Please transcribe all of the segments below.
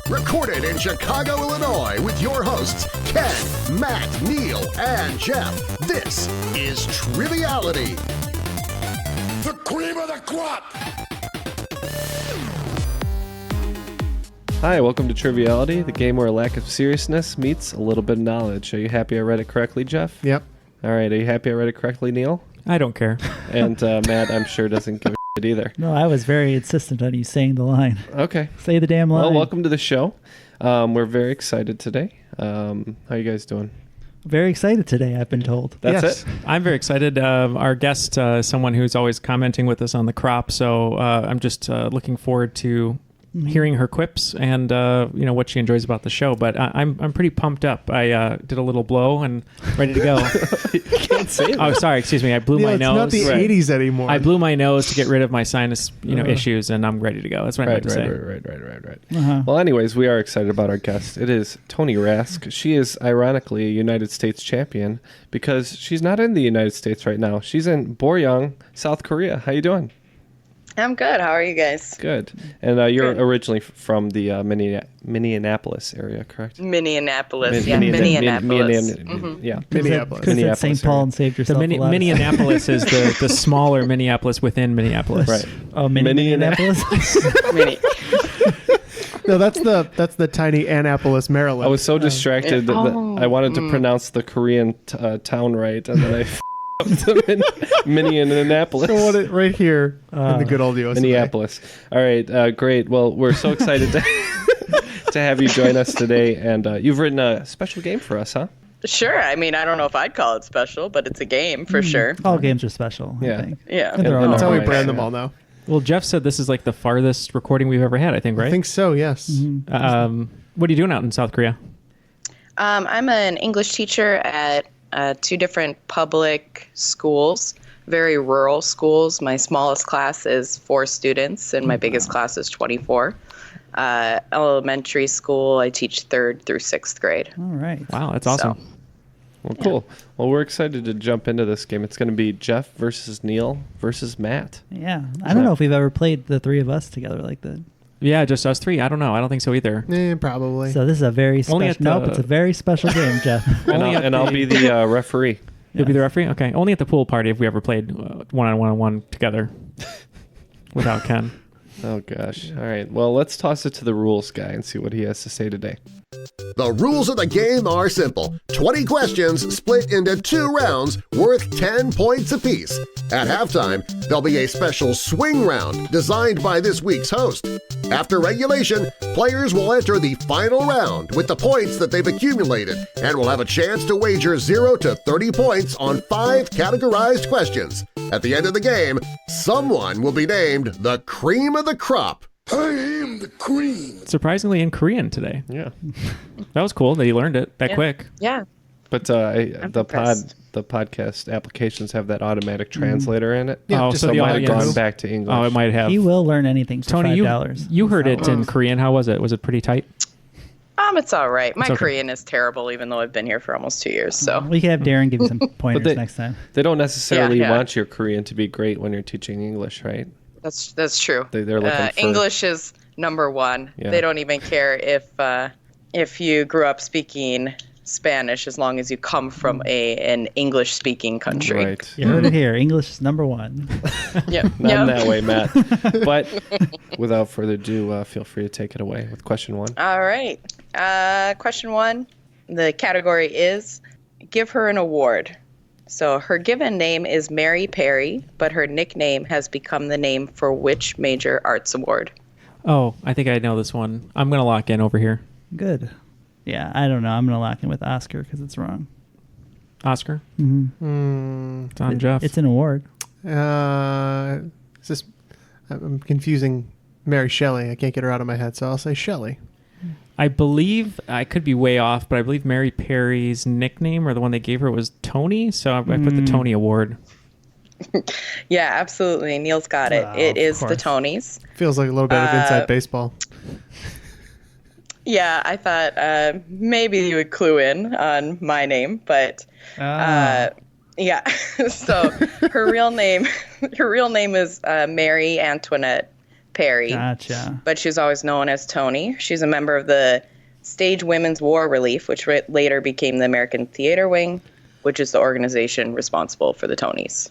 Recorded in Chicago, Illinois, with your hosts, Ken, Matt, Neal, and Jeff. This is Triviality. The cream of the crop! Hi, welcome to Triviality, the game where a lack of seriousness meets a little bit of knowledge. Are you happy I read it correctly, Jeff? Yep. All right, are you happy I read it correctly, Neal? I don't care. And Matt, I'm sure, doesn't give a shit either. No, I was very insistent on you saying the line. Okay. Say the damn line. Well, welcome to the show. We're very excited today. How are you guys doing? Very excited today, I've been told. That's it? I'm very excited. Our guest, someone who's always commenting with us on the crop, so I'm just looking forward to hearing her quips and what she enjoys about the show. But I'm pretty pumped up. I did a little blow and ready to go. You can't say that. Oh, sorry, excuse me. I blew my nose. It's not the 80s anymore. I blew my nose to get rid of my sinus, issues, and I'm ready to go. That's what I meant to say. Right. Uh-huh. Well, anyways, we are excited about our guest. It is Tony Rask. She is ironically a United States champion because she's not in the United States right now. She's in Boryong, South Korea. How you doing? I'm good. How are you guys? Good. And you're originally from the Minneapolis area, correct? Minneapolis. Minneapolis. Could Minneapolis. have said St. Paul and saved The yourself a lot. Minneapolis is the smaller Minneapolis within Minneapolis. Right. Oh, Minneapolis? Mini. No, that's the tiny Annapolis, Maryland. I was so distracted that I wanted to pronounce the Korean town right, and then I to Minneapolis. So what right here in the good old USA. Minneapolis. All right, great. Well, we're so excited to have you join us today, and you've written a special game for us, huh? Sure. I mean, I don't know if I'd call it special, but it's a game for sure. All games are special, Yeah. I think. Yeah. And they're all That's how we right. brand them all now. Well, Jeff said this is like the farthest recording we've ever had, I think, right? I think so, yes. What are you doing out in South Korea? I'm an English teacher at two different public schools, very rural schools. My smallest class is 4 students, and my biggest class is 24. Elementary school, I teach 3rd through 6th grade. All right. Wow, that's awesome. So, Well, cool. Well, we're excited to jump into this game. It's going to be Jeff versus Neal versus Matt. Yeah. I don't know if we've ever played the three of us together like that. Yeah, just us 3. I don't know. I don't think so either. Probably. So this is a very Only special... at Nope, it's a very special game, Jeff. And I'll be the referee. You'll be the referee? Okay. Only at the pool party if we ever played one-on-one together without Ken. Oh, gosh. All right. Well, let's toss it to the rules guy and see what he has to say today. The rules of the game are simple. 20 questions split into 2 rounds worth 10 points apiece. At halftime, there'll be a special swing round designed by this week's host. After regulation, players will enter the final round with the points that they've accumulated and will have a chance to wager 0 to 30 points on 5 categorized questions. At the end of the game, someone will be named the cream of the crop. I am the cream. Surprisingly in Korean today. Yeah. That was cool that you learned it that quick. Yeah. But I'm impressed. the podcast applications have that automatic translator in it. Yeah, So it the might have audience- gone back to English. Oh, it might have. He will learn anything for Tony, $5. you heard it in Korean. How was it? Was it pretty tight? It's all right. My okay. Korean is terrible, even though I've been here for almost 2 years. So We can have Darren give you some pointers next time. They don't necessarily Yeah. want your Korean to be great when you're teaching English, right? that's true. They're looking for... English is number 1. Yeah. They don't even care if you grew up speaking Spanish, as long as you come from an English-speaking country. Right. You heard it here. English is number 1. Yep. Not in that way, Matt. But without further ado, feel free to take it away with question 1. All right. Question 1. The category is give her an award. So her given name is Mary Perry, but her nickname has become the name for which major arts award? Oh, I think I know this one. I'm going to lock in over here. Good. Yeah, I don't know. I'm going to lock in with Oscar because it's wrong. Oscar? Mm-hmm. It's on Jeff. It's an award. Is this? I'm confusing Mary Shelley. I can't get her out of my head, so I'll say Shelley. I believe, I could be way off, but I believe Mary Perry's nickname or the one they gave her was Tony. So I put the Tony Award. Yeah, absolutely. Neal's got it. Wow, it is of the course. Tonys. Feels like a little bit of inside baseball. Yeah, I thought maybe you would clue in on my name, but yeah. So her real name is Mary Antoinette Perry. Gotcha. But she's always known as Tony. She's a member of the Stage Women's War Relief, which later became the American Theater Wing, which is the organization responsible for the Tonys.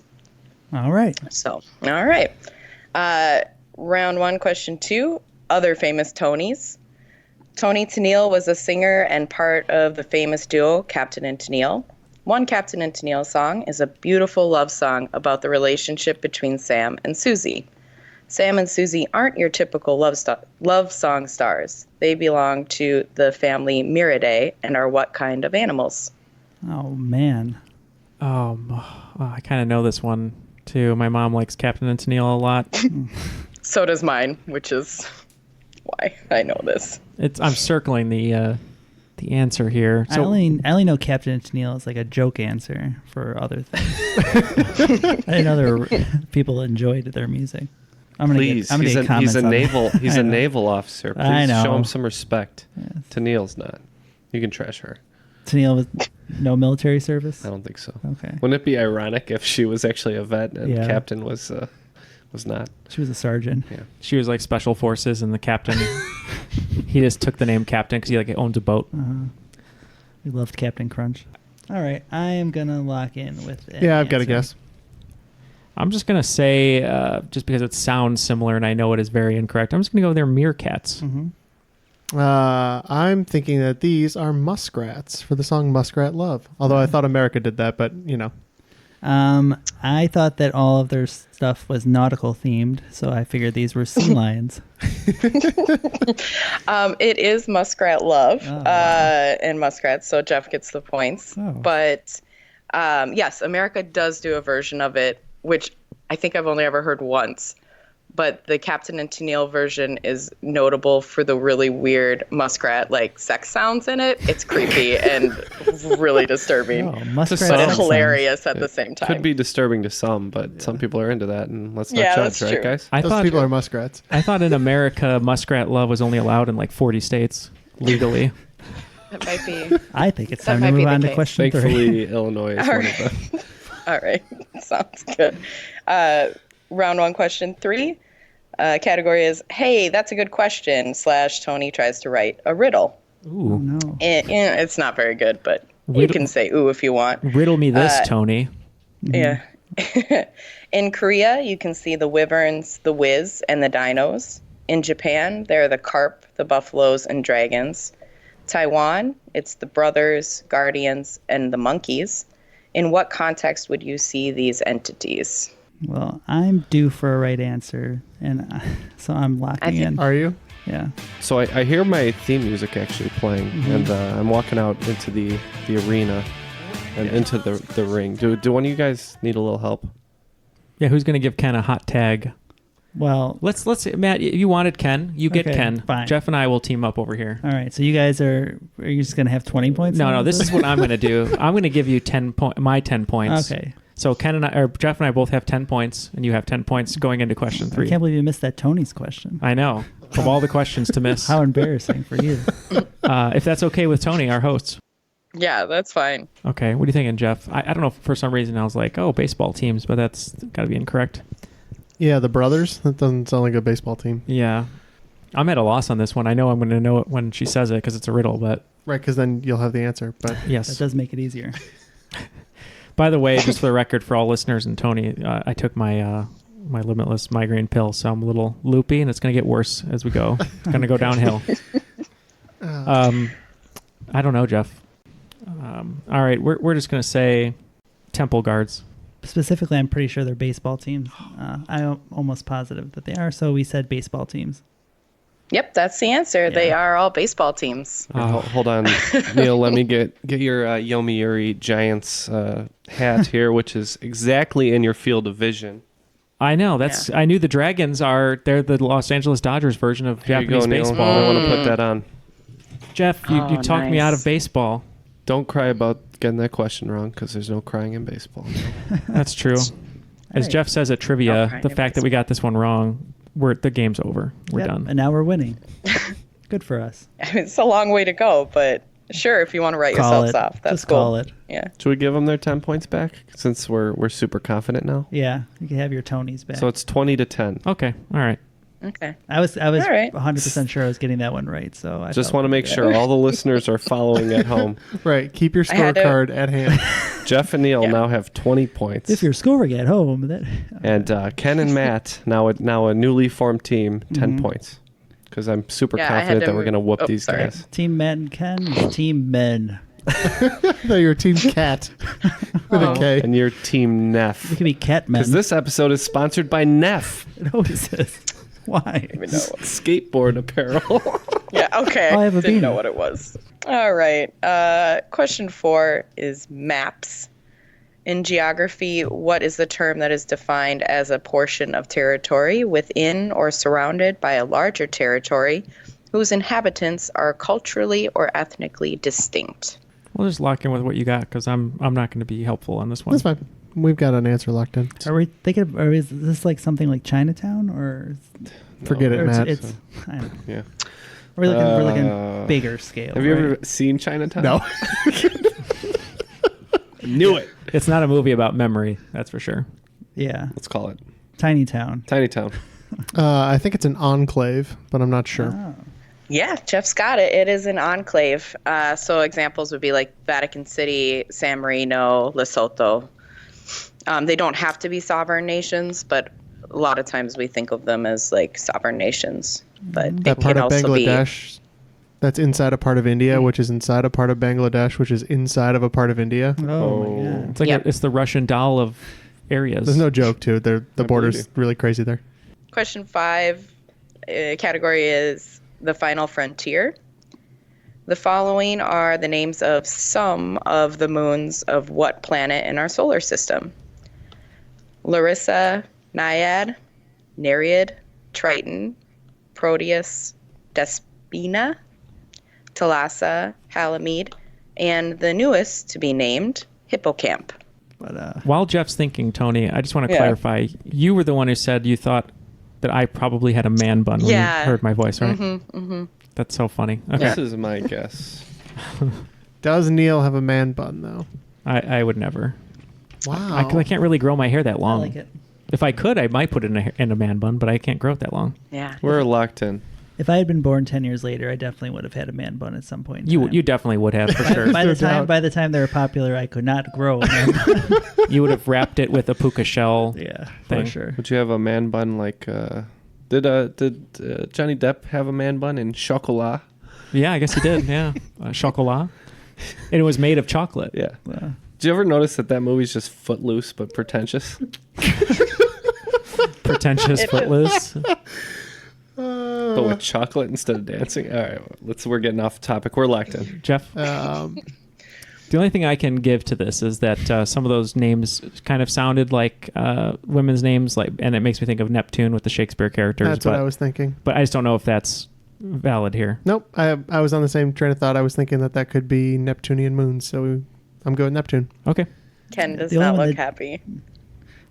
All right. So, all right. Round 1, question 2, other famous Tonys. Tony Neal was a singer and part of the famous duo Captain and Neal. One Captain and Neal song is a beautiful love song about the relationship between Sam and Susie. Sam and Susie aren't your typical love song stars. They belong to the family Miridae and are what kind of animals? Oh, man. I kind of know this one too. My mom likes Captain and Neal a lot. So does mine, which is why I know this. I'm circling the answer here. I So only know Captain and Neal is like a joke answer for other things. I didn't know there were people that enjoyed their music. I'm gonna Please, get he's comments a on naval. that. He's I a know. naval officer. Please I know. show him some respect. Yes. Neal's not. You can trash her. Neal with no military service. I don't think so. Okay. Wouldn't it be ironic if she was actually a vet and Yeah. Captain was not? She was a sergeant. Yeah. she was like special forces, and the captain, he just took the name Captain because he like owns a boat. We loved Captain Crunch. All right, I am gonna lock in with an Yeah, I've got a answer. guess. I'm just gonna say, just because it sounds similar and I know it is very incorrect, I'm just gonna go with their meerkats. I'm thinking that these are muskrats for the song Muskrat Love. Although I thought America did that, but you know. I thought that all of their stuff was nautical themed, so I figured these were sea lions. It is Muskrat Love Oh, wow. and Muskrats, so Jeff gets the points. Oh. But yes, America does do a version of it, which I think I've only ever heard once. But the Captain and Tennille version is notable for the really weird muskrat like sex sounds in it. It's creepy and really disturbing, Oh, muskrat some- but sex it's hilarious at the same time. Could be disturbing to some, but some people are into that, and let's not Yeah, judge, that's right, true. guys? I Those thought people are muskrats. I thought in America, muskrat love was only allowed in like 40 states legally. That might be. I think it's That time to might be move the on to case. question 3. Thankfully, Illinois is All one of them. All right. Sounds good. Round 1, question 3. Category is, hey, that's a good question, / Tony tries to write a riddle. Ooh. No. It's not very good, but you Riddle- can say ooh if you want. Riddle me this, Tony. Yeah. In Korea, you can see the wyverns, the whiz, and the dinos. In Japan, there are the carp, the buffaloes, and dragons. Taiwan, it's the brothers, guardians, and the monkeys. In what context would you see these entities? Well, I'm due for a right answer, and so I'm locking in. Are you? Yeah. So I hear my theme music actually playing, and I'm walking out into the arena and into the ring. Do one of you guys need a little help? Yeah, who's gonna give Ken a hot tag? Well, Let's Matt. If you wanted Ken, you get Okay, Ken. fine. Jeff and I will team up over here. all right. So you guys are you just gonna have 20 points? No, on no. This is what I'm gonna do. I'm gonna give you 10 my 10 points. Okay. So Ken and I, or Jeff and I, both have 10 points, and you have 10 points going into question 3. I can't believe you missed that Tony's question. I know. Of all the questions to miss, How embarrassing for you. if that's okay with Tony, our host. Yeah, that's fine. Okay, what are you thinking, Jeff? I don't know. For some reason, I was like, oh, baseball teams, but that's got to be incorrect. Yeah, the brothers. That doesn't sound like a baseball team. Yeah. I'm at a loss on this one. I know I'm going to know it when she says it because it's a riddle, but Right, because then you'll have the answer. But That yes. does make it easier. By the way, just for the record, for all listeners and Tony, I took my my Limitless migraine pill, so I'm a little loopy, and it's going to get worse as we go. It's going to go downhill. I don't know, Jeff. All right, we're just going to say temple guards. Specifically, I'm pretty sure they're baseball teams. I'm almost positive that they are, so we said baseball teams. Yep, that's the answer. They Yeah. are all baseball teams. Hold on, Neal. Let me get your Yomiuri Giants hat here, which is exactly in your field of vision. I know. That's. I knew the Dragons they're the Los Angeles Dodgers version of Here you Japanese go, Neal. baseball. I want to put that on. Jeff, you Oh, talked me out nice. of baseball. Don't cry about getting that question wrong, because there's no crying in baseball. That's true. As right. Jeff says at trivia, Okay, the fact that we got this one wrong, the game's over. We're Yep, done. and now we're winning. Good for us. It's a long way to go, but sure, if you want to write Call yourselves it. off, that's Just cool. call it. Yeah. Should we give them their 10 points back, since we're super confident now? Yeah, you can have your Tonys back. So it's 20-10. Okay. All right. Okay. I was All right. 100% sure I was getting that one right. So I Just felt want to make good. sure all the listeners are following at home. Right. Keep your I had to- scorecard at hand. Jeff and Neal now have 20 points. If you're scoring at home, that And Ken and Matt, now a newly formed team, 10 points. Because I'm super Yeah, I had confident to that we're going to whoop oh, these sorry. guys. Team Matt and Ken is Team Men. No, you're Team Cat with a K. And you're Team We Neff. could be Cat Men. Because this episode is sponsored by Neff. It always is. Why? Skateboard apparel. Yeah, okay. Oh, I have a Didn't know beanie. what it was. All right. Question 4 is maps. In geography, what is the term that is defined as a portion of territory within or surrounded by a larger territory whose inhabitants are culturally or ethnically distinct? We'll just lock in with what you got because I'm not going to be helpful on this one. That's fine. We've got an answer locked in. Are we thinking? Or is this like something like Chinatown, or? Forget it, or Matt. It's I don't know. Yeah. We're looking bigger scale. Have you right? ever seen Chinatown? No. Knew it. It's not a movie about memory, that's for sure. Yeah, Let's call it Tiny Town. Tiny Town. I think it's an enclave, but I'm not sure. Oh. Yeah, Jeff's got it. It is an enclave. So examples would be like Vatican City, San Marino, Lesotho. They don't have to be sovereign nations, but a lot of times we think of them as like sovereign nations. But That it part can of also be. Bangladesh, that's inside a part of India, which is inside a part of Bangladesh, which is inside of a part of India. Oh my god. It's like Yep. it's the Russian doll of areas. There's no joke to it. The believe border's you. really crazy there. Question 5 category is the final frontier. The following are the names of some of the moons of what planet in our solar system? Larissa, Naiad, Nereid, Triton, Proteus, Despina, Thalassa, Halimede, and the newest to be named Hippocamp. But While Jeff's thinking, Tony, I just want to Yeah. clarify. You were the one who said you thought that I probably had a man bun when Yeah. you heard my voice, right? That's so funny. Okay. This is my guess. Does Neal have a man bun, though? I would never. Wow. I can't really grow my hair that I long. like it. If I could, I might put it in a man bun, but I can't grow it that long. Yeah. We're locked in. If I had been born 10 years later, I definitely would have had a man bun at some point. in You time. you definitely would have for sure. by No the time doubt. by the time they were popular, I could not grow a man bun. You would have wrapped it with a puka shell. Yeah, Thing. for sure. Would you have a man bun like? Did Johnny Depp have a man bun in Chocolat? Yeah, I guess he did. Yeah, chocolat, and it was made of chocolate. Yeah. Uh, Did you ever notice that movie's just Footloose but pretentious? Pretentious, footloose. But with chocolate instead of dancing? All right, we're getting off topic. We're locked in. Jeff, Um, the only thing I can give to this is that some of those names kind of sounded like women's names, and it makes me think of Neptune with the Shakespeare characters. that's but, what I was thinking. But I just don't know if that's valid here. Nope. I was on the same train of thought. I was thinking that could be Neptunian moons, so I'm going Neptune. Okay. Ken does The only not one look that- happy.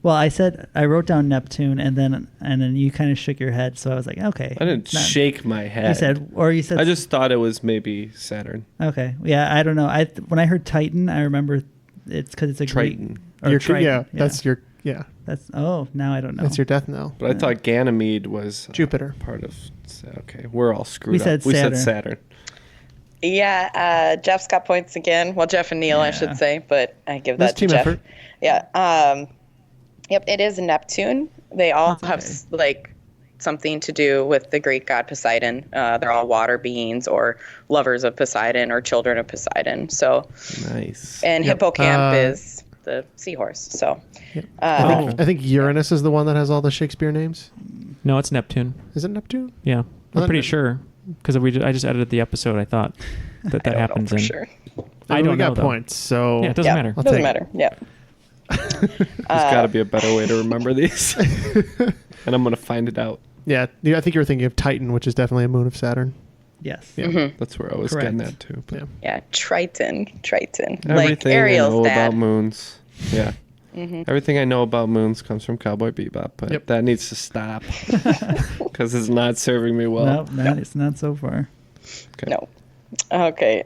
well, I wrote down Neptune, and then you kind of shook your head, so I was like, okay. I didn't Not- shake my head. You said. I just thought it was maybe Saturn. Okay. Yeah, I don't know. When I heard Titan, I remember it's because it's a Triton. Greek. Or Triton. Yeah, that's your now I don't know. that's your death knell. But I thought Ganymede was Jupiter. part of. Okay, we're all screwed We up. said We said Saturn. Saturn. Yeah, Jeff's got points again. Well, Jeff and Neal, I Yeah. should say, but I give That's that to team Jeff. effort. Yeah. Yep, it is Neptune. They all That's have like something to do with the Greek god Poseidon. They're all water beings or lovers of Poseidon or children of Poseidon. So, Nice. and Yep. hippocamp is the seahorse. So, I think Uranus is the one that has all the Shakespeare names. No, it's Neptune. Is it Neptune? Yeah, Well, I'm pretty then- sure because I just edited the episode. I thought I that don't know happens for in. sure. I mean, don't we got know, though. points, so Yeah, it doesn't matter. I'll Doesn't take it. matter. Yeah. There's got to be a better way to remember these. And I'm going to find it out. Yeah, I think you were thinking of Titan, which is definitely a moon of Saturn. Yes. Yeah. That's where I was Correct. getting at too. But Yeah. Yeah, Triton. Like everything I Ariel's know dad. about moons. Yeah. Everything I know about moons comes from Cowboy Bebop, but Yep. that needs to stop because it's not serving me well. It's not so far. Okay. No. Okay.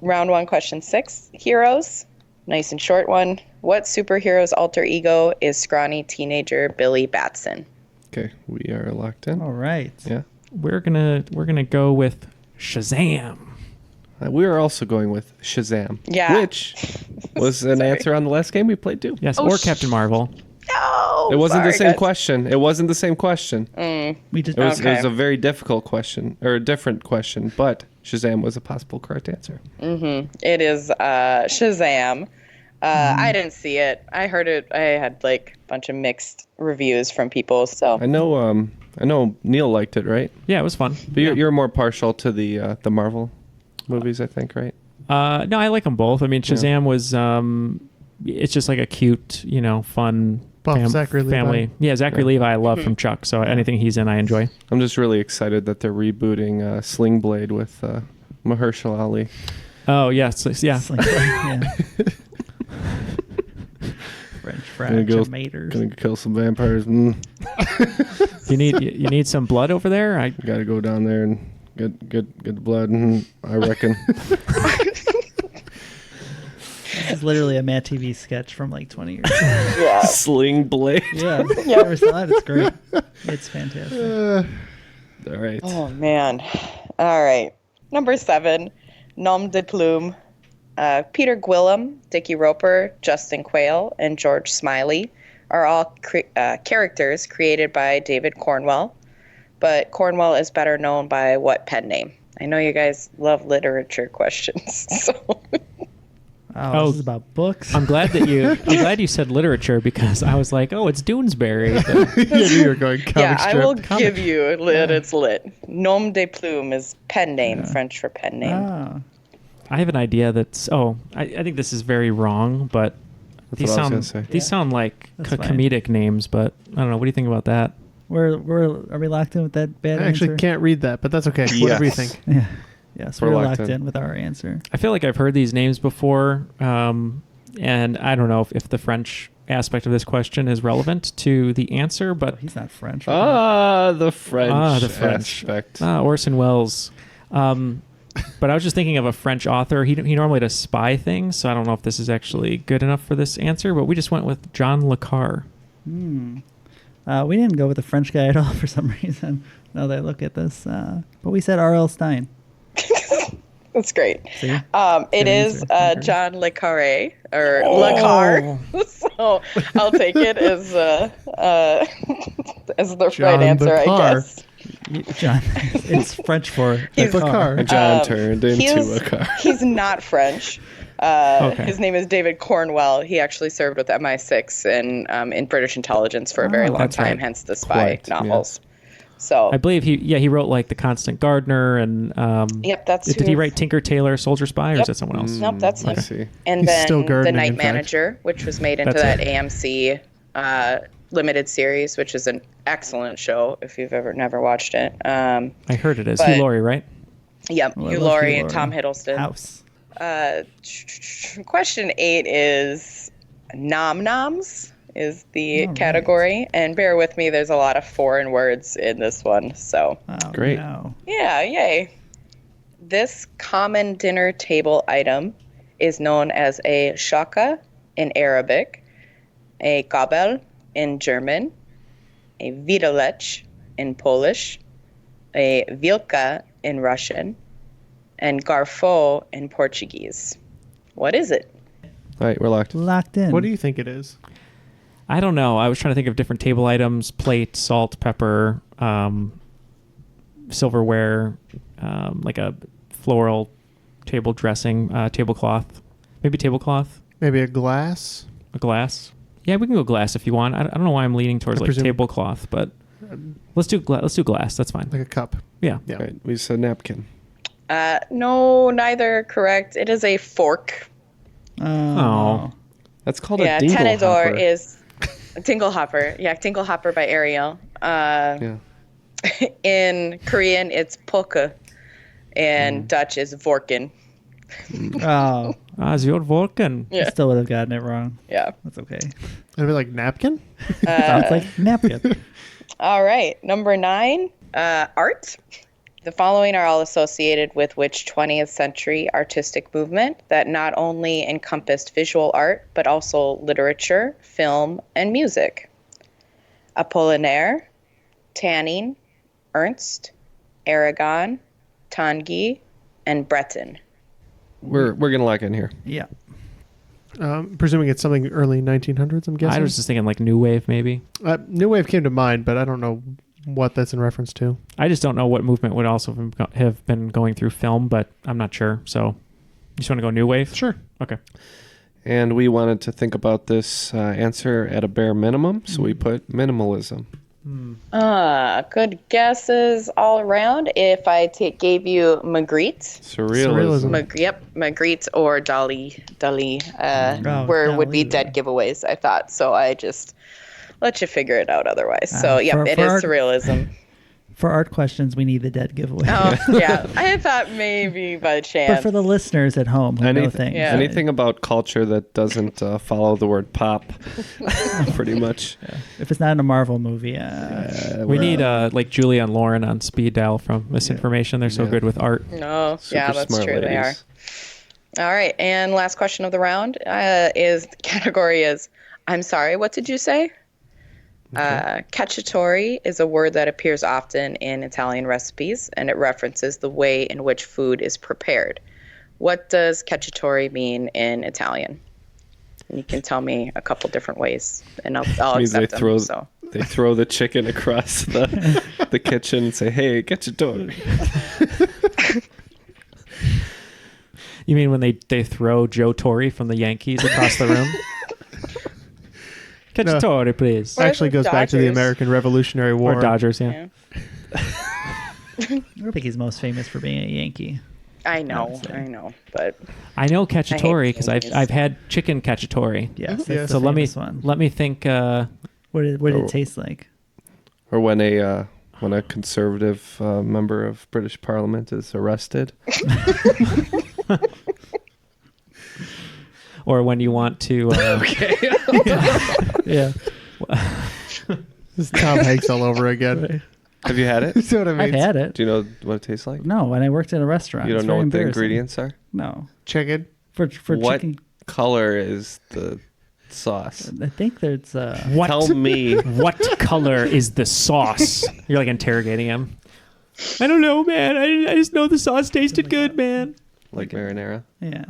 Round 1, question 6. Heroes. Nice and short one. What superhero's alter ego is scrawny teenager Billy Batson? Okay, we are locked in. All right. Yeah. We're gonna go with Shazam. We are also going with Shazam. Yeah. Which was an answer on the last game we played too. Yes, Oh, or Captain Marvel. No. It wasn't the sorry, same guys. question. It wasn't the same question. We just It was Okay. a very difficult question, or a different question, but Shazam was a possible correct answer. It is Shazam. I didn't see it. I heard it. I had like a bunch of mixed reviews from people. So I know Neal liked it, right? Yeah, it was fun. But you're more partial to the Marvel movies, I think, right? No, I like them both. I mean, Shazam was it's just like a cute, fun Buff Zachary Levi. family. Yeah, Zachary Levi I love from Chuck, so anything he's in I enjoy. I'm just really excited that they're rebooting Sling Blade with Mahershala Ali. Oh yes, yeah. yeah. French Gonna fries, go- tomatoes. Gonna kill some vampires. You need some blood over there. I Gotta go down there and get the blood. I reckon. This is literally a Matt TV sketch from like 20 years ago. yeah. Sling Blade. Yeah. Never saw it. It's great. It's fantastic. All right. Oh man. All right. Number 7, Nom de Plume. Peter Gwillim, Dickie Roper, Justin Quayle, and George Smiley are all characters created by David Cornwell, but Cornwell is better known by what pen name? I know you guys love literature questions, so Oh, this is about books. I'm glad you said literature because I was like, oh, it's Doonesbury. You were going comic yeah, strip. I will give you lit. It's lit. Nom de Plume is pen name, French for pen name. Oh. I have an idea that's. I think this is very wrong, but That's these what I was sound gonna say. these sound like That's fine. comedic names. But I don't know. What do you think about that? Are we locked in with that bad I actually answer? can't read that, but that's okay. Whatever you think. Yeah. Yes, We're we're locked locked in. in with our answer. I feel like I've heard these names before, and I don't know if the French aspect of this question is relevant to the answer. Oh, But he's not French. The French. the French. aspect. Orson Welles. But I was just thinking of a French author. He normally does spy things, so I don't know if this is actually good enough for this answer. But we just went with John le Carre. We didn't go with the French guy at all for some reason. Now that I look at this, but we said R.L. Stein. That's great. See? It Good is answer. John Le Carre or Le Carre. So I'll take it as the John right answer, Le I Carre. guess. John, it's French for He's- the car. And John turned into a car. He's not French. Okay. His name is David Cornwell. He actually served with MI6 and in British intelligence for a very long that's time, right. hence the spy Quite, novels. So, I believe he wrote like The Constant Gardener and yep, that's did who- he write Tinker Tailor Soldier Spy or is Yep. that someone else? Nope, that's him. I see. And He's then still The gardening, Night in fact. Manager, which was made into That's that AMC limited series, which is an excellent show if you've never watched it. I heard it is But- Hugh Laurie, right? Yep, Oh, I Hugh love Laurie Hugh and Tom Laurie. Hiddleston. House. Question 8 is nom noms is the All right. category, and bear with me, there's a lot of foreign words in this one, so Oh, Great. No. yeah, yay. This common dinner table item is known as a shaka in Arabic, a gabel in German, a widelec in Polish, a wilka in Russian, and garfo in Portuguese. What is it? All right, we're locked. Locked in. What do you think it is? I don't know. I was trying to think of different table items: plate, salt, pepper, silverware, like a floral table dressing, tablecloth, maybe tablecloth, Maybe a glass? a glass. Yeah, we can go glass if you want. I don't know why I'm leaning towards I like presume- tablecloth, but let's do glass. That's fine. Like a cup? Yeah. Yeah. All right, we said napkin. No, neither correct. It is a fork. Oh. That's called Yeah, a dingle tenedor hopper. is Tingle Hopper. Yeah, Tingle Hopper by Ariel. Yeah. In Korean, it's poke, and Dutch is vorken. Oh, Your Vulcan. I Yeah, still would have gotten it wrong. yeah. That's okay. It'd be like napkin? Sounds like napkin. All right, number 9, art. The following are all associated with which 20th century artistic movement that not only encompassed visual art, but also literature, film, and music? Apollinaire, Tanning, Ernst, Aragon, Tanguy, and Breton. We're gonna lock in here. Yeah. Presuming it's something early 1900s, I'm guessing. I was just thinking like new wave maybe. New Wave came to mind, but I don't know what that's in reference to. I just don't know what movement would also have been going through film, but I'm not sure. So you just want to go new wave? Sure. Okay. And we wanted to think about this answer at a bare minimum, so we put minimalism. Good guesses all around. If I gave you Magritte, Surrealism. Magritte or Dali, would be dead giveaways, I thought. So I just let you figure it out otherwise. So, it is surrealism. For art questions, we need the dead giveaway. Oh, yeah. I thought maybe by chance. But for the listeners at home who know things. Yeah. Anything about culture that doesn't follow the word pop, pretty much. If it's not in a Marvel movie. We need like Julia and Lauren on speed dial from Misinformation. They're so good with art. No, Super that's smart true. ladies. They are. All right. And last question of the round category is, I'm sorry, what did you say? Cacciatore is a word that appears often in Italian recipes, and it references the way in which food is prepared. What does cacciatore mean in Italian? And you can tell me a couple different ways, and I'll accept them. They throw the chicken across the kitchen and say, "Hey, cacciatore." You mean when they throw Joe Torre from the Yankees across the room? Cacciatore, please. Actually goes back to the American Revolutionary War. Or Dodgers, yeah. I don't think he's most famous for being a Yankee. I know, but I know cacciatore because Yankees. I've had chicken cacciatore. Yes, that's Yeah. the So let me one. let me think. What did it taste like? Or when a conservative member of British Parliament is arrested. Or when you want to. Yeah. This is Tom Hanks all over again. Have you had it? You know what I mean? I've had it. Do you know what it tastes like? No, when I worked in a restaurant. You don't It's know very what the embarrassing. ingredients are? No. Chicken. For What chicken, color is the sauce? I think there's What? Tell me. What color is the sauce? You're like interrogating him. I don't know, man. I just know the sauce tasted good, man. Like marinara? yeah.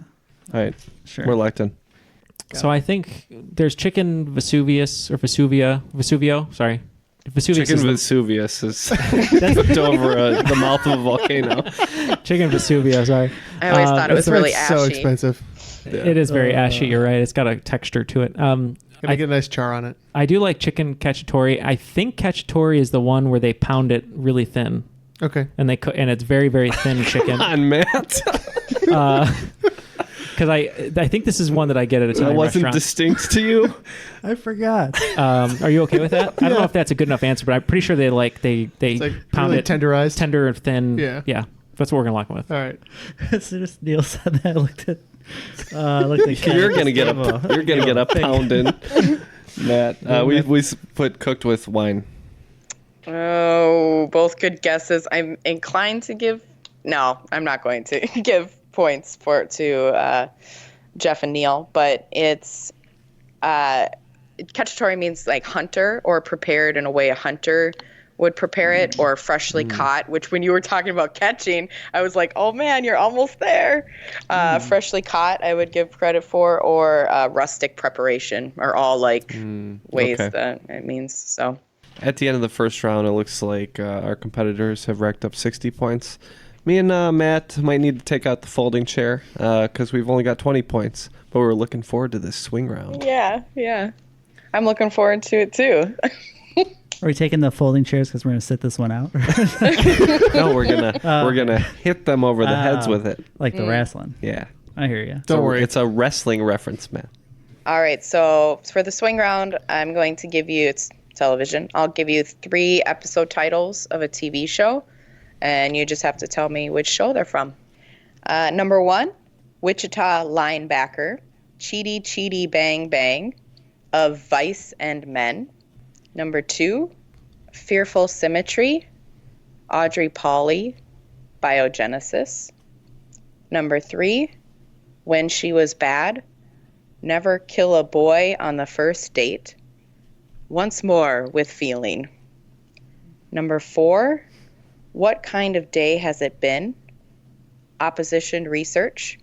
All right. Sure. We're locked in. So I think there's chicken Vesuvio. Sorry. Vesuvius Chicken is Vesuvius is flipped over the mouth of a volcano. chicken Vesuvio, sorry. I always thought it was really It's ashy. so expensive. It is very ashy, you're right. It's got a texture to it. Gonna get a nice char on it. I do like chicken cacciatore. I think cacciatore is the one where they pound it really thin. Okay. And and it's very, very thin chicken. Come on, Matt. Because I think this is one that I get at That Italian wasn't restaurants. distinct to you? I forgot. Are you okay with that? I don't know if that's a good enough answer, but I'm pretty sure they It's pound really it tenderized. tender and thin. Yeah. Yeah. That's what we're gonna lock with. All right. As soon as Neal said that, I looked at Ken. You're gonna get a pounding, Matt. We put cooked with wine. Oh, both good guesses. I'm inclined to give. No, I'm not going to give points to Jeff and Neal, but it's cacciatore means like hunter or prepared in a way a hunter would prepare it, or freshly caught, which when you were talking about catching, I was like, oh man, you're almost there. Freshly caught, I would give credit for, or rustic preparation are all like ways okay. that it means. So At the end of the first round, it looks like our competitors have racked up 60 points. Me and Matt might need to take out the folding chair because we've only got 20 points. But we're looking forward to this swing round. yeah. I'm looking forward to it too. Are we taking the folding chairs because we're going to sit this one out? No, we're gonna hit them over the heads with it. Like the wrestling. Yeah. I hear you. Don't worry. It's a wrestling reference, Matt. All right, so for the swing round, I'm going to give you, it's television, I'll give you 3 episode titles of a TV show, and you just have to tell me which show they're from. Number 1, Wichita Linebacker, Cheaty Cheaty Bang Bang, of Vice and Men. Number 2, Fearful Symmetry, Audrey Pauley, Biogenesis. Number 3, When She Was Bad, Never Kill a Boy on the First Date, Once More with Feeling. Number 4, what kind of day has it been? Opposition research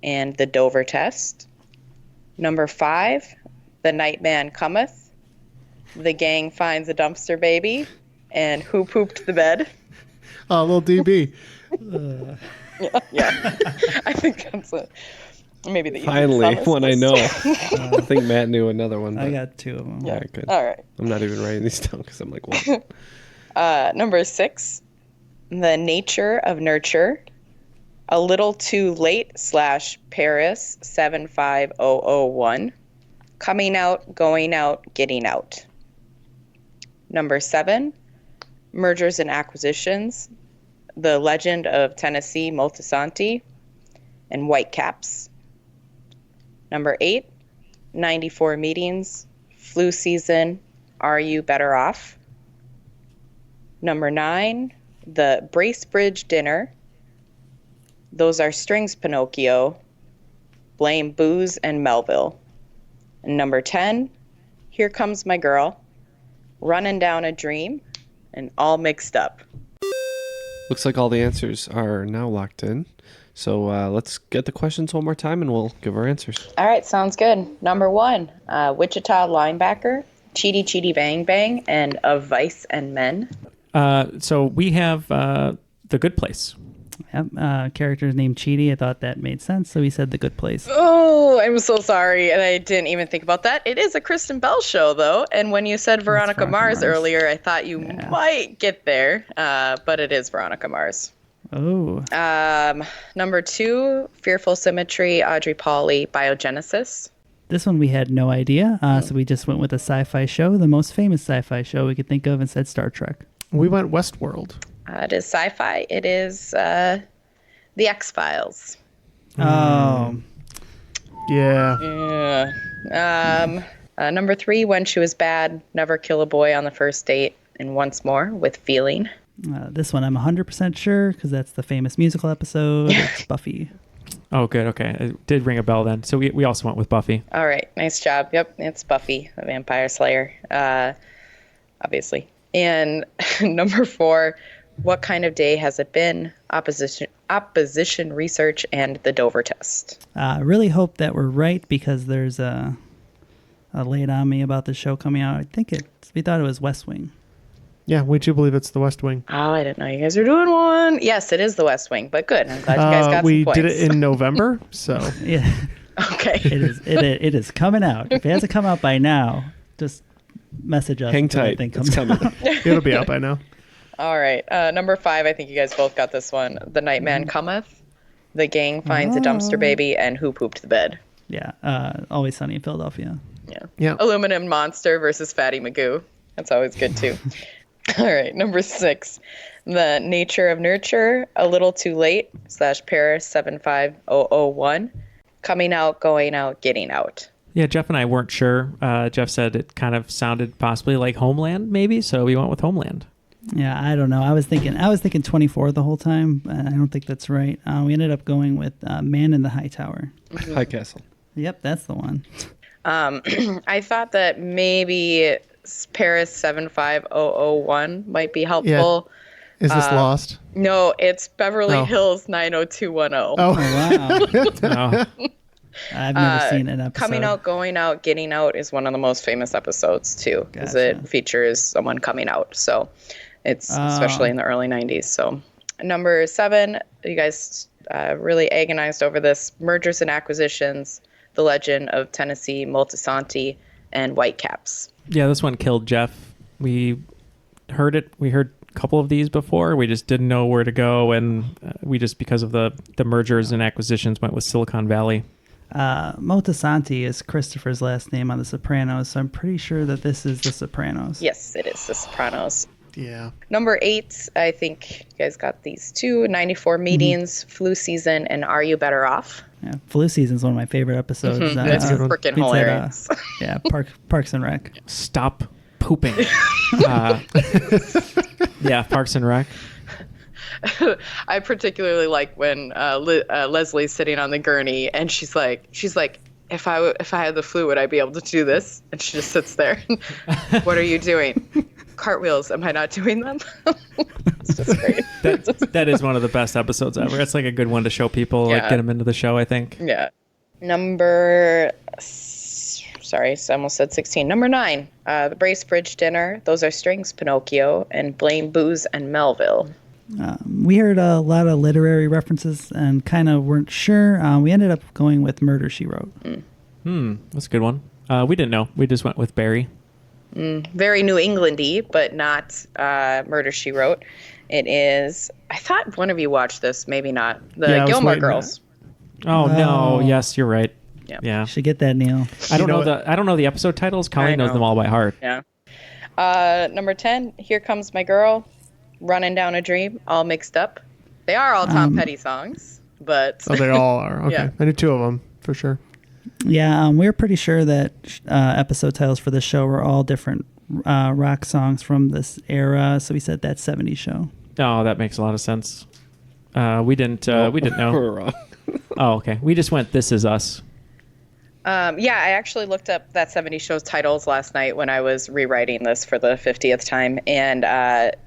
and the Dover test. Number 5, the night man cometh. The gang finds a dumpster baby. And who pooped the bed? Oh, little DB. Yeah. I think that's maybe the Finally, easiest one I list. know. I think Matt knew another one. I but- got 2 of them. Yeah, good. All right. I'm not even writing these down because I'm like, what? Number 6, the nature of nurture. A little too late / Paris 75001. Coming out, going out, getting out. Number 7, mergers and acquisitions. The Legend of Tennessee Multisanti and Whitecaps. Number 8, 94 meetings. Flu season. Are you better off? Number 9, the Bracebridge dinner. Those are strings, Pinocchio. Blame booze and Melville. And number 10, here comes my girl. Running down a dream and all mixed up. Looks like all the answers are now locked in. So let's get the questions one more time and we'll give our answers. All right, sounds good. Number 1, Wichita linebacker, Cheaty Cheaty Bang Bang, and Of Vice and Men. So we have The Good Place. Yep. Character's named Cheaty. I thought that made sense, so we said The Good Place. Oh, I'm so sorry, and I didn't even think about that. It is a Kristen Bell show, though, and when you said Veronica Veronica Mars Mars. earlier, I thought you might get there, but it is Veronica Mars. Oh. Number 2, Fearful Symmetry, Audrey Pauley, Biogenesis. This one we had no idea, so we just went with a sci-fi show, the most famous sci-fi show we could think of, and said Star Trek. We went Westworld. It is sci-fi. It is The X-Files. Oh. Yeah. Yeah. Number 3, When She Was Bad, Never Kill a Boy on the First Date, and Once More with Feeling. This one I'm 100% sure, because that's the famous musical episode. It's Buffy. Oh, good. Okay. It did ring a bell then. So we also went with Buffy. All right, nice job. Yep, it's Buffy, the Vampire Slayer, obviously. And number 4, what kind of day has it been? Opposition research and the Dover test. I really hope that we're right, because there's a laid on me about the show coming out. I think we thought it was West Wing. Yeah, we do believe it's the West Wing. Oh, I didn't know you guys were doing one. Yes, it is the West Wing, but good. I'm glad you guys got we some points. did it in November, so Yeah. Okay. It is coming out. If it hasn't come out by now, just message us. Hang until that tight. thing It's comes coming. out. it'll be out by now. All right. Number 5, I think you guys both got this one. The Night Man Cometh, The Gang Finds a Dumpster Baby, and Who Pooped the Bed. Yeah. Always Sunny in Philadelphia. Yeah. Aluminum Monster versus Fatty Magoo. That's always good, too. All right. Number 6, The Nature of Nurture, A Little Too Late / Paris 75001. Coming out, going out, getting out. Yeah, Jeff and I weren't sure. Jeff said it kind of sounded possibly like Homeland, maybe, so we went with Homeland. Yeah, I don't know. I was thinking 24 the whole time. I don't think that's right. We ended up going with Man in the High Tower. High Castle. Yep, that's the one. I thought that maybe Paris 75001 might be helpful. Is this Lost? No, it's Beverly Oh. Hills 90210. Oh, Wow. Oh, I've never seen an episode. Coming out, going out, getting out is one of the most famous episodes too, because Gotcha. it features someone coming out. So it's especially in the early 90s. So number 7, you guys really agonized over this. Mergers and acquisitions, The Legend of Tennessee Multisanti, and Whitecaps. yeah, this one killed Jeff. We heard it. We heard a couple of these before. We just didn't know where to go, and we just, because of the mergers and acquisitions, went with Silicon Valley. Moltisanti is Christopher's last name on The Sopranos, so I'm pretty sure that this is The Sopranos. Yes, it is The Sopranos. yeah. Number 8, I think you guys got these two. 94 Meetings, Flu Season, and Are You Better Off? Yeah, Flu Season's one of my favorite episodes. It's freaking we said, hilarious. yeah, Parks and Rec. Stop pooping. Yeah, Parks and Rec. I particularly like when Leslie's sitting on the gurney and she's like, if I had the flu, would I be able to do this? And she just sits there. What are you doing? cartwheels. Am I not doing them? It's just great. That is one of the best episodes ever. It's like a good one to show people, like Yeah. get them into the show, I think. Yeah. Sorry, I almost said 16. Number 9, the Bracebridge Dinner. Those are Strings, Pinocchio, and Blame, Booze, and Melville. We heard a lot of literary references and kind of weren't sure. We ended up going with Murder, She Wrote. That's a good one. We didn't know. We just went with Barry. Very New England-y, but not Murder, She Wrote. It is, I thought one of you watched this, maybe not. The Yeah, I was Gilmore waiting. Girls. Oh no! Yes, you're right. Yep. Yeah. Should get that, Neal. I don't know know I don't know the episode titles. Colleen knows know. them all by heart. Yeah. Number 10, Here Comes My Girl, Running Down a Dream, all mixed up. They are all Tom Petty songs, but Oh, they all are. Okay. Yeah. I knew 2 of them for sure. Yeah, we were pretty sure that episode titles for this show were all different rock songs from this era. So we said that 70s show. Oh, that makes a lot of sense. We didn't know. We're wrong. Oh, okay. We just went This Is Us. yeah, I actually looked up that 70s show's titles last night when I was rewriting this for the 50th time, and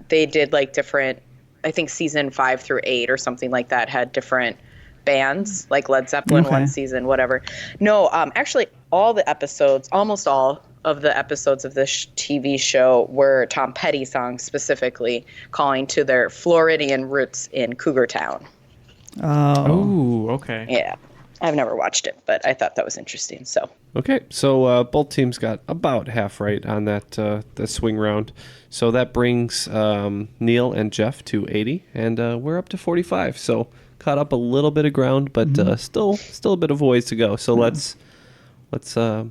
they did like different, I think season 5 through 8 or something like that had different bands, like Led Zeppelin Okay. one season, whatever. No, actually all the episodes, almost all of the episodes of this TV show were Tom Petty songs, specifically calling to their Floridian roots in Cougar Town. Oh, okay. Yeah. I've never watched it, but I thought that was interesting. So Okay, so both teams got about half right on that swing round. So that brings Neal and Jeff to 80, and we're up to 45. So caught up a little bit of ground, but still a bit of ways to go. So let's I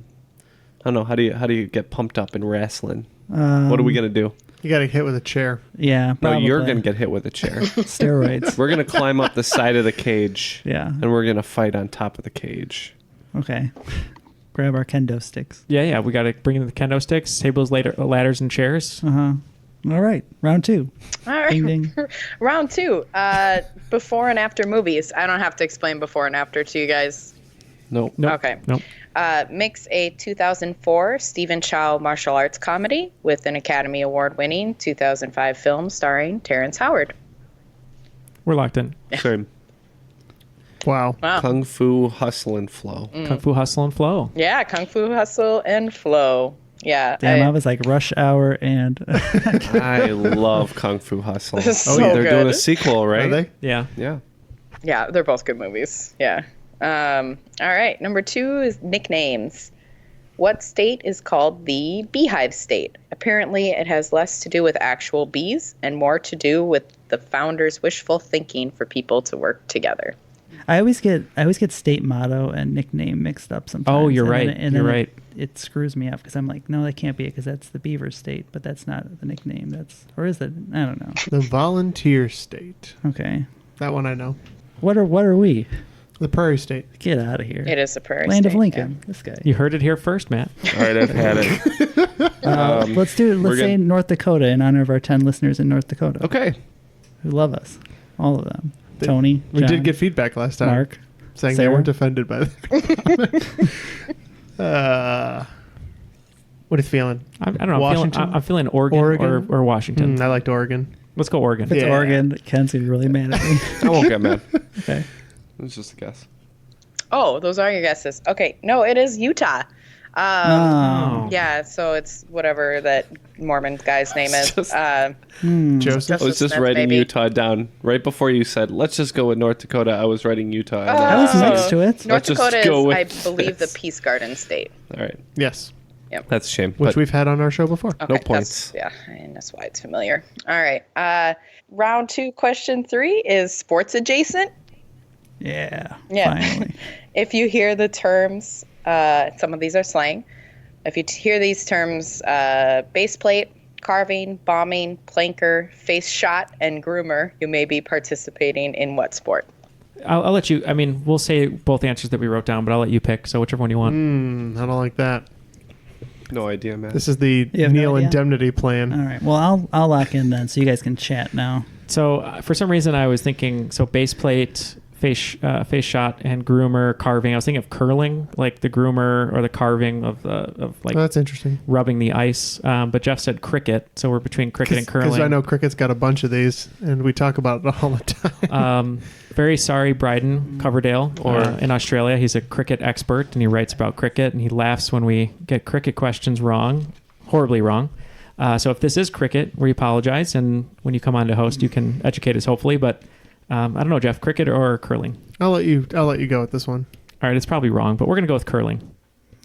don't know, how do you get pumped up in wrestling? What are we gonna do? You got to hit with a chair. Yeah, No, probably. you're gonna get hit with a chair. Steroids. We're gonna climb up the side of the cage. Yeah. And we're gonna fight on top of the cage. Okay. Grab our kendo sticks. Yeah. We got to bring in the kendo sticks, tables, ladders, and chairs. All right. Round 2. all right. Ding, ding. Round 2. Before and after movies. I don't have to explain before and after to you guys. Nope. Okay. Nope. Mix a 2004 Stephen Chow martial arts comedy with an Academy Award-winning 2005 film starring Terrence Howard. We're locked in. Same. Wow. Wow. Kung Fu Hustle and Flow. Kung Fu Hustle and Flow. Yeah, Kung Fu Hustle and Flow. Yeah. Damn, I was like Rush Hour and I love Kung Fu Hustle. This is Oh, so they're doing good. a sequel, right? Are they? Yeah. Yeah. Yeah, they're both good movies. Yeah. All right. Number 2 is nicknames. What state is called the Beehive State? Apparently, it has less to do with actual bees and more to do with the founder's wishful thinking for people to work together. I always get state motto and nickname mixed up sometimes. Oh, you're And right. then- and You're then right. It screws me up because I'm like, no, that can't be it because that's the Beaver State, but that's not the nickname. Or is it? I don't know. The Volunteer State. Okay. That one I know. What are we? The Prairie State. Get out of here. It is a prairie Land state, of Lincoln. This guy. You heard it here first, Matt. All right, I've had it. Let's do it. we're Let's say gonna- North Dakota in honor of our 10 listeners in North Dakota Okay. who love us. All of them. Tony, We John, did get feedback last time. Mark. Saying Sarah? they weren't offended by that. What are you feeling? I don't know. Washington? I'm feeling Oregon. Or Washington. I liked Oregon. Let's go Oregon. If it's Yeah. Oregon, Ken's going to be really mad at me. I won't get mad. Okay. It's just a guess. Oh, those are your guesses. Okay. No, it is Utah. Oh. Yeah, so it's whatever that Mormon guy's name is. Just- Joseph? I was just Smith, writing maybe. Utah down right before you said, let's just go with North Dakota. I was writing Utah. and I was next to it. North Let's just Dakota go is, I with believe, this. the Peace Garden state. All right. Yes. That's a shame. Which but we've had on our show before. Okay, No points. Yeah, and that's why it's familiar. All right. Round 2, question 3 is sports adjacent. Yeah. Yeah. Finally. If you hear the terms, some of these are slang. If you hear these terms, base plate, carving, bombing, planker, face shot, and groomer, you may be participating in what sport? I'll let you. I mean, we'll say both answers that we wrote down, but I'll let you pick. So whichever one you want. I don't like that. no idea, man. This is the You have no Neal idea? indemnity plan. All right. Well, I'll lock in then so you guys can chat now. So for some reason, I was thinking base plate, face shot and groomer carving. I was thinking of curling, like the groomer or the carving of like Oh, that's interesting. rubbing the ice. But Jeff said cricket, so we're between cricket and curling. Because I know cricket's got a bunch of these, and we talk about it all the time. Very sorry, Bryden Coverdale, in Australia. He's a cricket expert, and he writes about cricket, and he laughs when we get cricket questions wrong, horribly wrong. So if this is cricket, we apologize, and when you come on to host, you can educate us, hopefully. But I don't know, Jeff, cricket or curling? I'll let you go with this one. All right, it's probably wrong, but we're going to go with curling.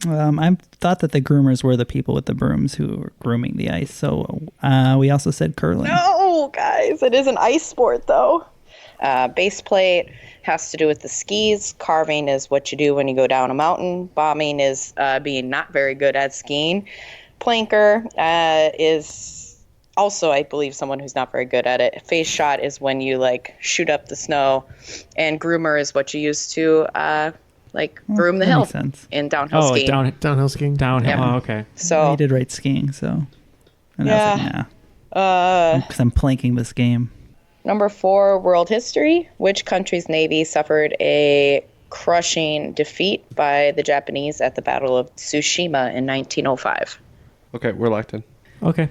I thought that the groomers were the people with the brooms who were grooming the ice. So we also said curling. No, guys, it is an ice sport, though. Base plate has to do with the skis. Carving is what you do when you go down a mountain. Bombing is being not very good at skiing. Planker is also, I believe, someone who's not very good at it. Face shot is when you like shoot up the snow, and groomer is what you use to groom the that hill makes sense. in downhill skiing. Downhill skiing. Downhill. Yeah. Oh, okay. So I did write skiing, so and I was like, yeah. because I'm planking this game. Number 4, world history. Which country's navy suffered a crushing defeat by the Japanese at the Battle of Tsushima in 1905? Okay, we're locked in. Okay.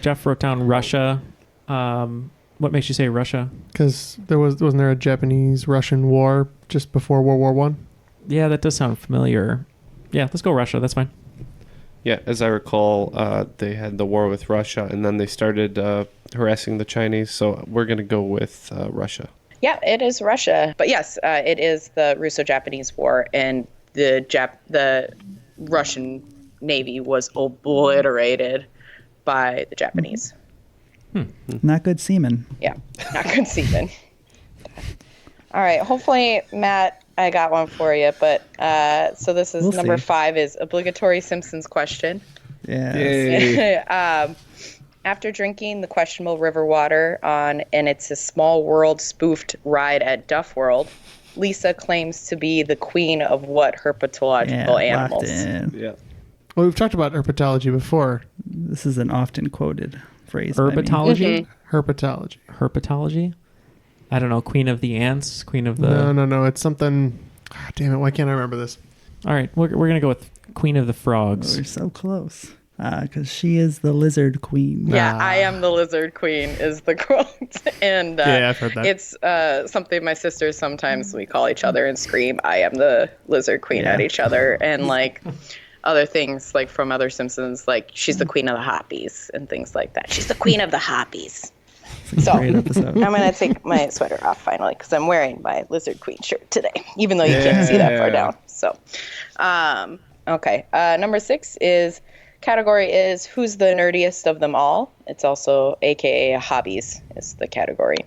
Jeff wrote down Russia. What makes you say Russia? Because wasn't there a Japanese-Russian war just before World War One? Yeah, that does sound familiar. Yeah, let's go Russia. That's fine. Yeah, as I recall, they had the war with Russia, and then they started harassing the Chinese. So we're going to go with Russia. Yeah, it is Russia. But yes, it is the Russo-Japanese War, and the Russian Navy was obliterated by the Japanese. Not good seamen. Yeah, not good seamen. All right, hopefully, Matt, I got one for you. But so this is We'll number see. 5 is obligatory Simpsons question. Yeah. Yay. After drinking the questionable river water on And It's a Small World spoofed ride at Duff World, Lisa claims to be the queen of what herpetological animals? Locked in. Yeah. Well, we've talked about herpetology before. This is an often quoted phrase. by me. Herpetology? Herpetology. Herpetology? I don't know. Queen of the ants? Queen of the... No. It's something... Ah, damn it. Why can't I remember this? All right. We're going to go with Queen of the Frogs. We're so close. Because she is the lizard queen. Yeah, I am the lizard queen is the quote. And Yeah, I've heard that. It's something my sisters sometimes we call each other and scream, I am the lizard queen at each other. And like other things like from other Simpsons, like she's the queen of the hoppies and things like that. She's the queen of the hoppies. So Great episode. I'm going to take my sweater off finally because I'm wearing my lizard queen shirt today, even though you can't see that far down. So, okay. Number 6 is... Category is who's the nerdiest of them all. It's also AKA hobbies is the category.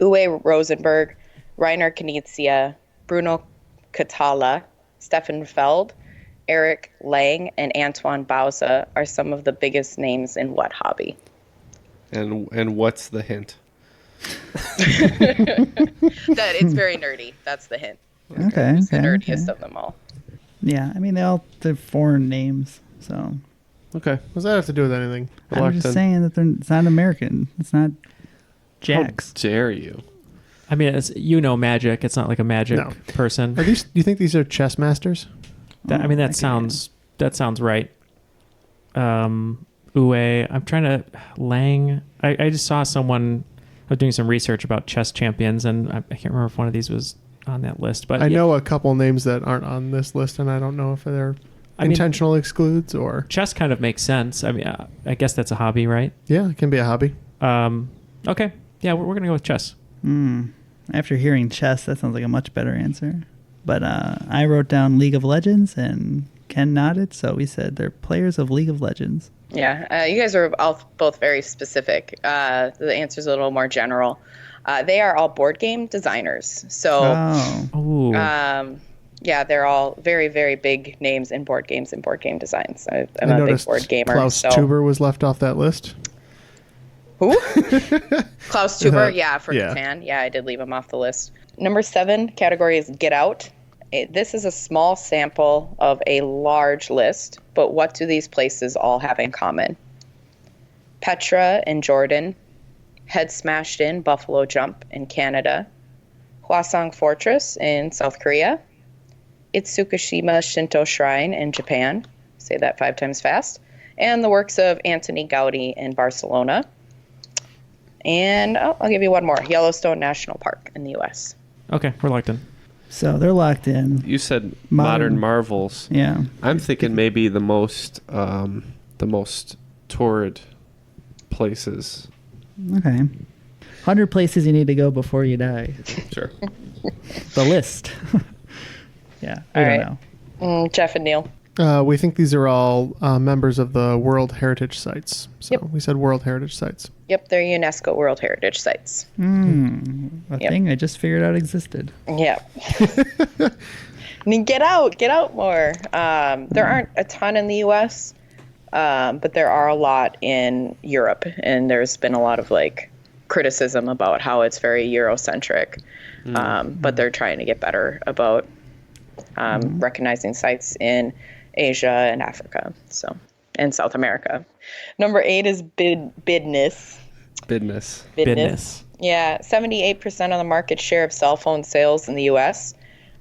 Uwe Rosenberg, Rainer Knizia, Bruno Catala, Stefan Feld, Eric Lang, and Antoine Bauza are some of the biggest names in what hobby? And what's the hint? That it's very nerdy. That's the hint. Okay. Who's the okay, nerdiest okay. of them all? Yeah, I mean, they all have foreign names, so... Okay. What does that have to do with anything? I'm Locked just in. saying that it's not American. It's not Jax. How dare you? I mean, it's, magic. It's not like a magic No. person. Are these? Do you think these are chess masters? I mean, that sounds right. Uwe, I'm trying to... Lang. I just saw someone... I was doing some research about chess champions, and I can't remember if one of these was on that list. But I know a couple names that aren't on this list, and I don't know if they're intentional excludes or... Chess kind of makes sense. I mean, I guess that's a hobby, right? Yeah, it can be a hobby. Okay. Yeah, we're going to go with chess. After hearing chess, that sounds like a much better answer. But I wrote down League of Legends, and Ken nodded, so we said they're players of League of Legends. Yeah, you guys are both very specific. The answer's a little more general. They are all board game designers. So, Ooh. yeah, they're all very, very big names in board games and board game designs. I'm I a big noticed board gamer. Klaus so. Tuber was left off that list. Who? Klaus Tuber? Yeah, for Yeah. Catan. Yeah, I did leave him off the list. Number 7 category is Get Out. This is a small sample of a large list, but what do these places all have in common? Petra in Jordan, Head Smashed In Buffalo Jump in Canada, Hwasong Fortress in South Korea, Itsukushima Shinto Shrine in Japan, say that 5 times fast, and the works of Antoni Gaudi in Barcelona. And I'll give you one more, Yellowstone National Park in the U.S. Okay, we're locked in. So they're locked in. You said modern marvels. Yeah. I'm thinking maybe the most toured places. Okay. 100 places you need to go before you die. Sure. The list. Yeah, I don't know. Jeff and Neal. We think these are all members of the World Heritage Sites. So Yep. we said World Heritage Sites. Yep, they're UNESCO World Heritage Sites. A thing I just figured out existed. Yeah. I mean, get out more. There aren't a ton in the U.S., but there are a lot in Europe, and there's been a lot of criticism about how it's very Eurocentric. But they're trying to get better about recognizing sites in Asia and Africa, and South America. Number 8 is bidness. Business. Yeah, 78% of the market share of cell phone sales in the U.S.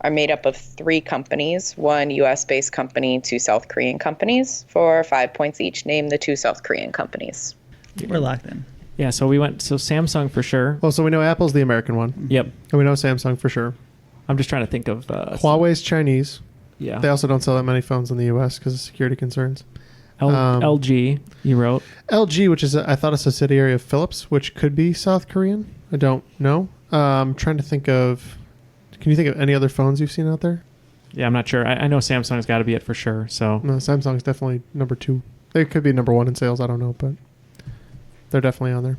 are made up of 3 companies, 1 U.S.-based company, 2 South Korean companies. For 5 points each, name the 2 South Korean companies. We're locked in. Yeah, so we went, Samsung for sure. Well, so we know Apple's the American one. Yep. And we know Samsung for sure. I'm just trying to think of... Huawei's Chinese. Yeah. They also don't sell that many phones in the U.S. because of security concerns. LG, you wrote. LG, which is, I thought, a subsidiary of Philips, which could be South Korean. I don't know. I'm trying to think of... Can you think of any other phones you've seen out there? Yeah, I'm not sure. I know Samsung's got to be it for sure. So No, Samsung's definitely number 2. They could be number 1 in sales. I don't know, but they're definitely on there.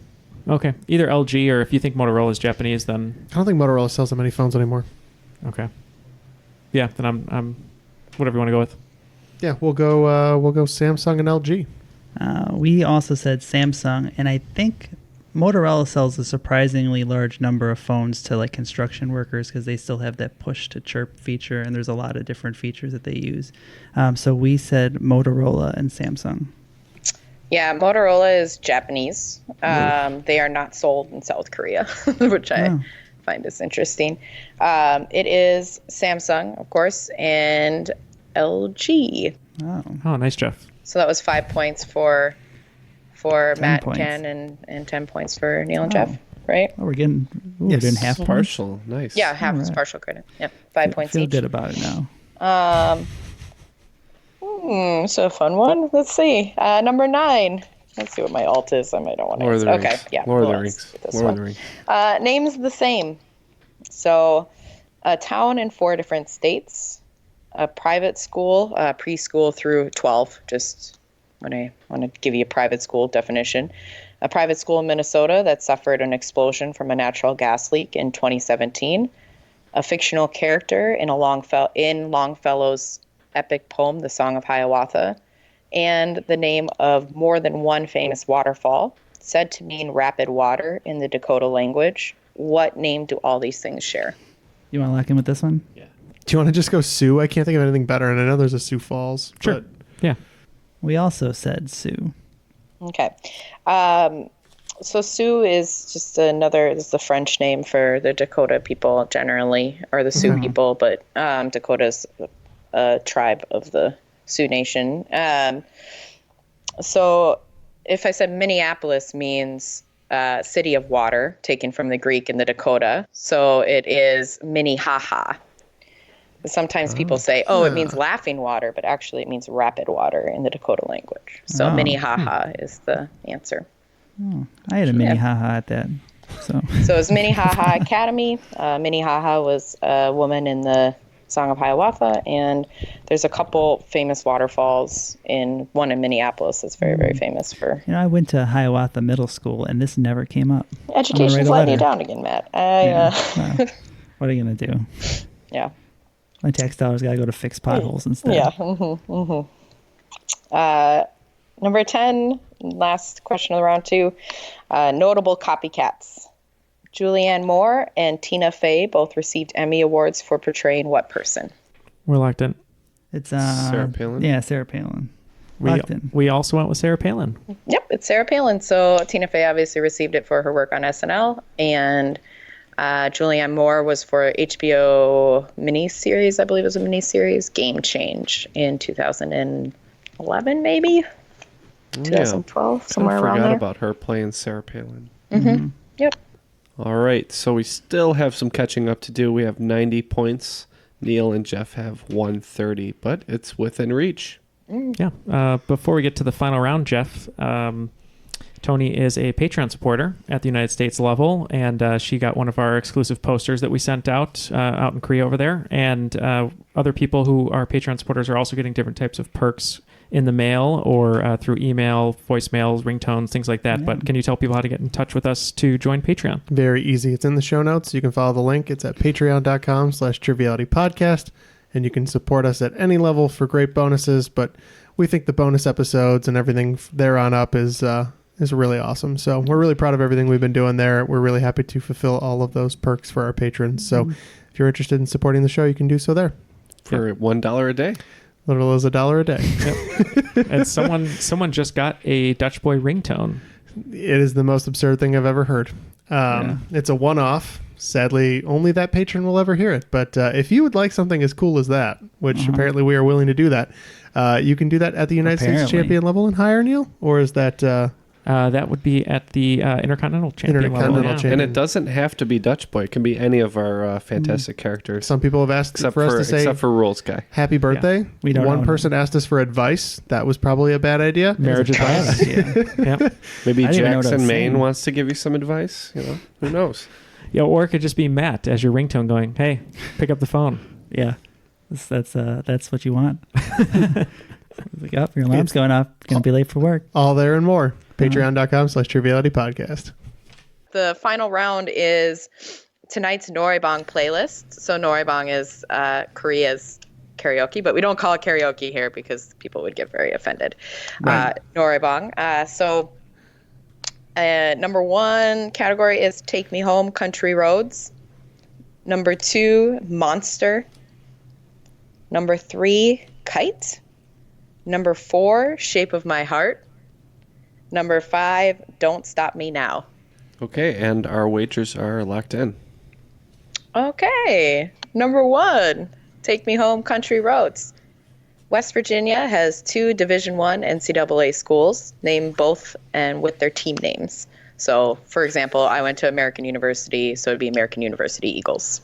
Okay, either LG or if you think Motorola is Japanese, then I don't think Motorola sells that many phones anymore. okay. Yeah, then I'm whatever you want to go with. Yeah, we'll go Samsung and LG. We also said Samsung, and I think Motorola sells a surprisingly large number of phones to construction workers because they still have that push to chirp feature, and there's a lot of different features that they use. So we said Motorola and Samsung. Yeah, Motorola is Japanese. They are not sold in South Korea, which I find is interesting. It is Samsung, of course, and LG. Oh, nice, Jeff. So that was 5 points for Matt points. and Ken, and 10 points for Neal and Jeff, right? Oh, we're getting half points. Partial. Nice. Yeah, half is right. partial credit. Yeah, 5 points Feel each. good about it now. So a fun one. Let's see. Number 9. Let's see what my alt is. I don't want to Lord of answer. the Okay, Rings. yeah. Lord of we'll the answer Rings. this Lord of one. the Rings. Name's the same. So, a town in 4 different states, a private school, preschool through 12, just when I want to give you a private school definition. A private school in Minnesota that suffered an explosion from a natural gas leak in 2017. A fictional character in Longfellow's epic poem, The Song of Hiawatha. And the name of more than one famous waterfall, said to mean rapid water in the Dakota language. What name do all these things share? You want to lock in with this one? Yeah. Do you want to just go Sioux? I can't think of anything better, and I know there's a Sioux Falls. Sure. But Yeah. We also said Sioux. Okay. So Sioux is just it's the French name for the Dakota people generally, or the Sioux people, but Dakota's a tribe of the Sioux Nation. So if I said Minneapolis means city of water, taken from the Greek and the Dakota, so it is Minnehaha. Sometimes people say, it means laughing water, but actually it means rapid water in the Dakota language. So Minnehaha is the answer. Oh, I had a Minnehaha at that. So it's Minnehaha Academy. Minnehaha was a woman in the Song of Hiawatha, and there's a couple famous waterfalls one in Minneapolis that's very, very famous for. I went to Hiawatha Middle School, and this never came up. Education's letting you down again, Matt. Well, what are you going to do? Yeah. My tax dollars got to go to fix potholes instead. Yeah. Number 10, last question of the round 2. Notable copycats. Julianne Moore and Tina Fey both received Emmy Awards for portraying what person? We're locked in. It's Sarah Palin? Yeah, Sarah Palin. Locked in. We also went with Sarah Palin. Yep, it's Sarah Palin. So Tina Fey obviously received it for her work on SNL, and Julianne Moore was for HBO miniseries, I believe it was a miniseries, Game Change in 2011, maybe? 2012, somewhere around there. I forgot about her playing Sarah Palin. Mm-hmm. Yep. All right, so we still have some catching up to do. We have 90 points. Neal and Jeff have 130, but it's within reach. Yeah. Before we get to the final round, Jeff, Tony is a Patreon supporter at the United States level, and she got one of our exclusive posters that we sent out in Korea over there. And other people who are Patreon supporters are also getting different types of perks in the mail or through email, voicemails, ringtones, things like that. Yeah. But can you tell people how to get in touch with us to join Patreon? Very easy. It's in the show notes. You can follow the link. It's at patreon.com/trivialitypodcast. And you can support us at any level for great bonuses. But we think the bonus episodes and everything there on up is really awesome. So we're really proud of everything we've been doing there. We're really happy to fulfill all of those perks for our patrons. So if you're interested in supporting the show, you can do so there. For $1 a day. Little as $1 a day. Yep. And someone just got a Dutch Boy ringtone. It is the most absurd thing I've ever heard. It's a one-off. Sadly, only that patron will ever hear it. But if you would like something as cool as that, which apparently we are willing to do that, you can do that at the United States Champion level and higher, Neal? Or is that... that would be at the Intercontinental Champion level. And it doesn't have to be Dutch Boy. It can be any of our fantastic characters. Some people have asked for us to say... Except for Rules Guy. Happy birthday. Yeah. We don't One person asked us for advice. That was probably a bad idea. Marriage advice. Yep. Maybe Jackson, Maine wants to give you some advice. Who knows? Yeah, or it could just be Matt as your ringtone going, hey, pick up the phone. Yeah. That's what you want. Like, oh, your alarm's going off. You're going to be late for work. All there and more. Patreon.com/trivialitypodcast. The final round is tonight's Noraebang playlist. So Noraebang is Korea's karaoke, but we don't call it karaoke here because people would get very offended. Right. Noraebang. So number 1 category is Take Me Home, Country Roads. Number 2, Monster. Number 3, Kite. Number 4, Shape of My Heart. Number 5, Don't Stop Me Now. Okay, and our wagers are locked in. Okay, number 1, Take Me Home, Country Roads. West Virginia has 2 Division I NCAA schools, named both and with their team names. So, for example, I went to American University, so it'd be American University Eagles.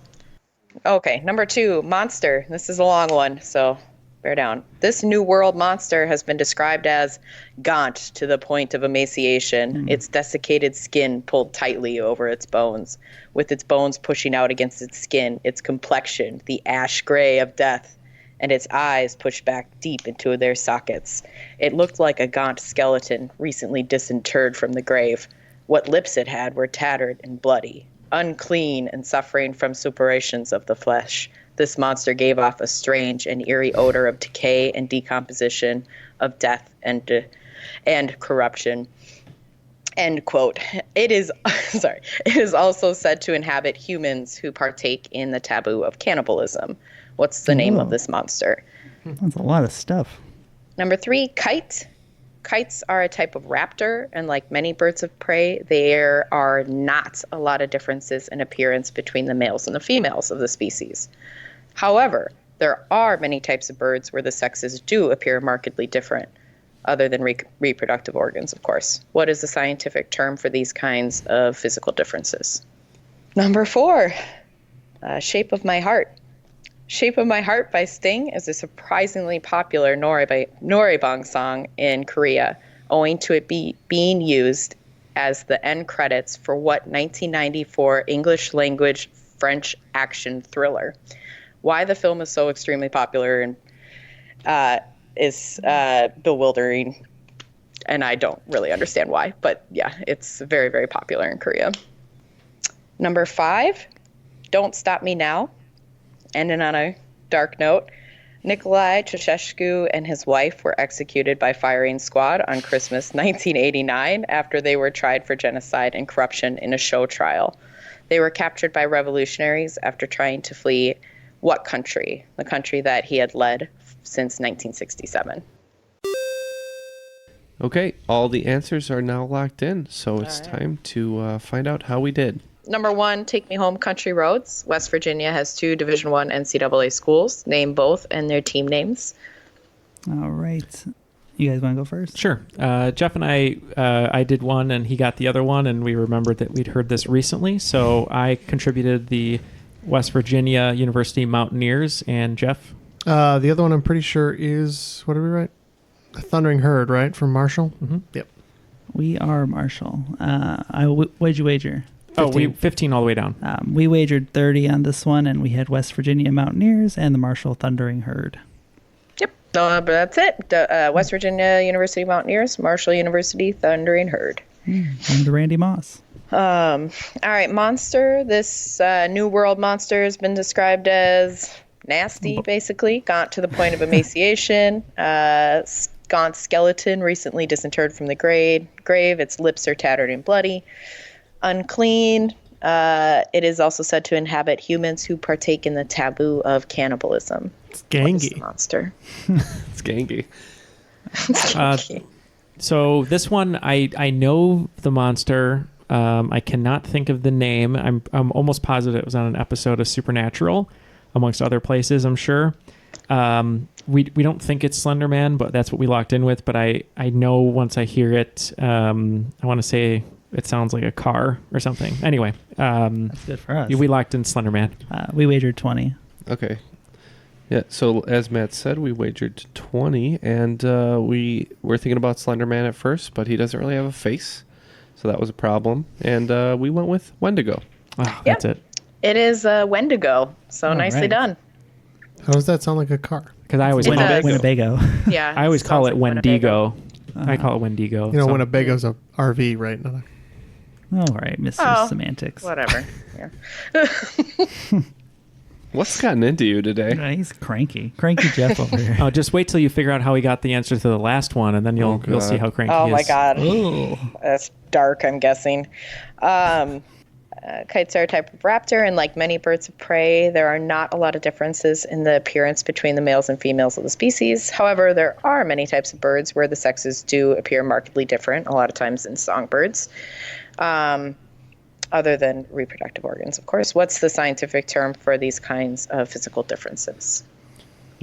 Okay, number 2, Monster. This is a long one, so bear down. This New World monster has been described as gaunt to the point of emaciation, its desiccated skin pulled tightly over its bones, with its bones pushing out against its skin, its complexion, the ash gray of death, and its eyes pushed back deep into their sockets. It looked like a gaunt skeleton recently disinterred from the grave. What lips it had were tattered and bloody, unclean and suffering from suppurations of the flesh. This monster gave off a strange and eerie odor of decay and decomposition, of death and corruption. End quote. It is also said to inhabit humans who partake in the taboo of cannibalism. What's the name of this monster? That's a lot of stuff. Number 3, Kite. Kites are a type of raptor, and like many birds of prey, there are not a lot of differences in appearance between the males and the females of the species. However, there are many types of birds where the sexes do appear markedly different, other than reproductive organs, of course. What is the scientific term for these kinds of physical differences? Number 4, Shape of My Heart. Shape of My Heart by Sting is a surprisingly popular Noraebang song in Korea, owing to it being used as the end credits for what 1994 English-language French action thriller. Why the film is so extremely popular and is bewildering, and I don't really understand why, but yeah, it's very, very popular in Korea. Number 5, Don't Stop Me Now. Ending on a dark note, Nikolai Ceausescu and his wife were executed by firing squad on Christmas 1989 after they were tried for genocide and corruption in a show trial. They were captured by revolutionaries after trying to flee what country? The country that he had led since 1967. Okay, all the answers are now locked in, so it's time to find out how we did. Number 1, Take Me Home Country Roads. West Virginia has 2 Division I NCAA schools. Name both and their team names. All right. You guys want to go first? Sure. Jeff and I did one, and he got the other one, and we remembered that we'd heard this recently. So I contributed the West Virginia University Mountaineers, and Jeff? The other one I'm pretty sure is, what did we write? A Thundering Herd, right? From Marshall? Mm-hmm. Yep. We are Marshall. What'd you wager? 15. 15 all the way down. We wagered 30 on this one, and we had West Virginia Mountaineers and the Marshall Thundering Herd. Yep. But that's it. West Virginia University Mountaineers, Marshall University Thundering Herd. And the Randy Moss. All right, monster. This New World monster has been described as nasty, basically. Gaunt to the point of emaciation. Gaunt skeleton, recently disinterred from the grave. Its lips are tattered and bloody. Unclean. It is also said to inhabit humans who partake in the taboo of cannibalism. It's What is the gangy. monster. It's gangy. So this one, I know the monster. I cannot think of the name. I'm almost positive it was on an episode of Supernatural, amongst other places, I'm sure. We don't think it's Slender Man, but that's what we locked in with. But I know once I hear it, I want to say it sounds like a car or something. Anyway, That's good for us. we locked in Slender Man. We wagered 20. Okay. Yeah, so as Matt said, we wagered 20, and we were thinking about Slender Man at first, but he doesn't really have a face, so that was a problem. And we went with Wendigo. Oh, that's it. It is Wendigo. So nicely right. done. How does that sound like a car? Because I always It call does. Winnebago. Yeah. I always call sounds it like Wendigo. I call it Wendigo. You know, so- Winnebago's a RV, right? Not a- All right, Mr. Oh, Semantics. Whatever. Yeah. What's gotten into you today? He's cranky. Cranky Jeff over here. Oh, just wait till you figure out how he got the answer to the last one, and then you'll God. see how cranky Oh he my is. God. Ooh. That's dark, I'm guessing. Kites are a type of raptor, and like many birds of prey, there are not a lot of differences in the appearance between the males and females of the species. However, there are many types of birds where the sexes do appear markedly different, a lot of times in songbirds, other than reproductive organs, of course. What's the scientific term for these kinds of physical differences?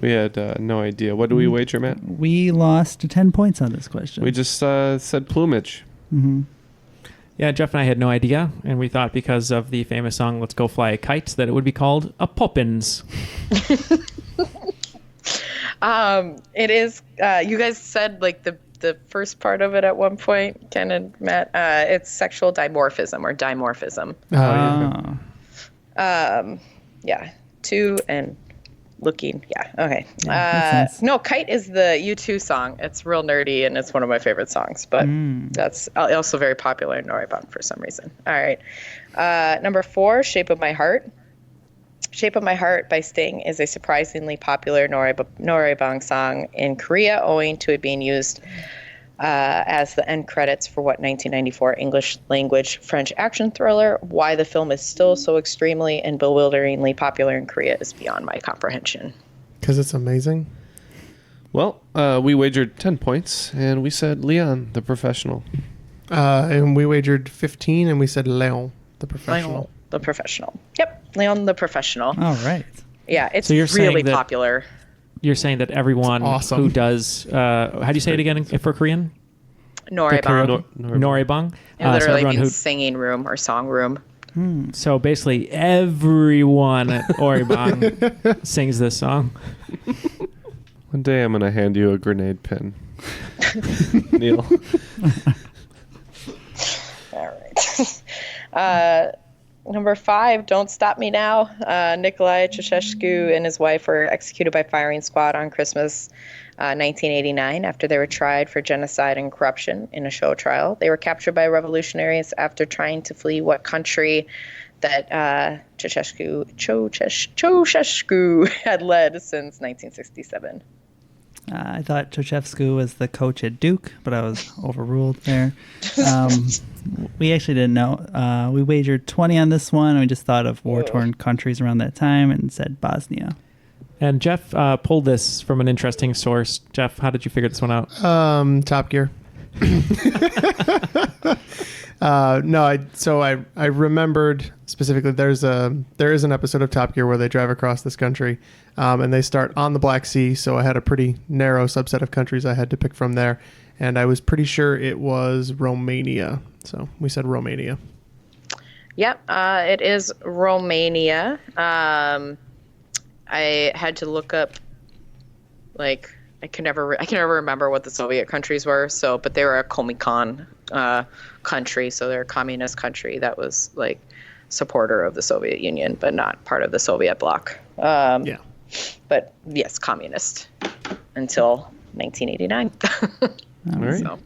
We had no idea. What do we wager, Matt? We lost 10 points on this question. We just said plumage. Mm-hmm. Yeah, Jeff and I had no idea, and we thought because of the famous song "Let's Go Fly a Kite" that it would be called a poppins. It is, you guys said like the first part of it at one point, Ken and Matt, it's sexual dimorphism or dimorphism. Yeah, two and looking. Yeah, okay. makes sense. No, Kite is the U2 song. It's real nerdy and it's one of my favorite songs, but that's also very popular in Norebang for some reason. All right. Number 4, Shape of My Heart. Shape of My Heart by Sting is a surprisingly popular Norebang song in Korea, owing to it being used as the end credits for what 1994 English language French action thriller. Why the film is still so extremely and bewilderingly popular in Korea is beyond my comprehension. Because it's amazing. Well, we wagered 10 points, and we said Leon, the professional. And we wagered 15, and we said Leon, the professional. Leon the Professional. Yep, Leon the Professional. All right. Yeah, it's So you're saying really that- popular. You're saying that everyone awesome. who does how do you say it again for Korean? Norebang. Norebang. It So literally everyone means singing room or song room. so basically everyone at Norebang sings this song. One day I'm going to hand you a grenade pin. Neal. All right. Number 5, Don't Stop Me Now. Nikolai Ceausescu and his wife were executed by firing squad on Christmas 1989 after they were tried for genocide and corruption in a show trial. They were captured by revolutionaries after trying to flee what country that Ceausescu had led since 1967. I thought Ceausescu was the coach at Duke, but I was overruled there. We actually didn't know. We wagered 20 on this one. We just thought of war-torn countries around that time and said Bosnia. And Jeff pulled this from an interesting source. Jeff, how did you figure this one out? Top Gear. No, I remembered specifically. There is an episode of Top Gear where they drive across this country, and they start on the Black Sea. So I had a pretty narrow subset of countries I had to pick from there, and I was pretty sure it was Romania. So we said Romania. Yep, it is Romania. I had to look up, like, I can never remember what the Soviet countries were. So, but they were a Comecon country, so they're a communist country that was like supporter of the Soviet Union, but not part of the Soviet bloc. Yeah. But yes, communist until 1989. All right.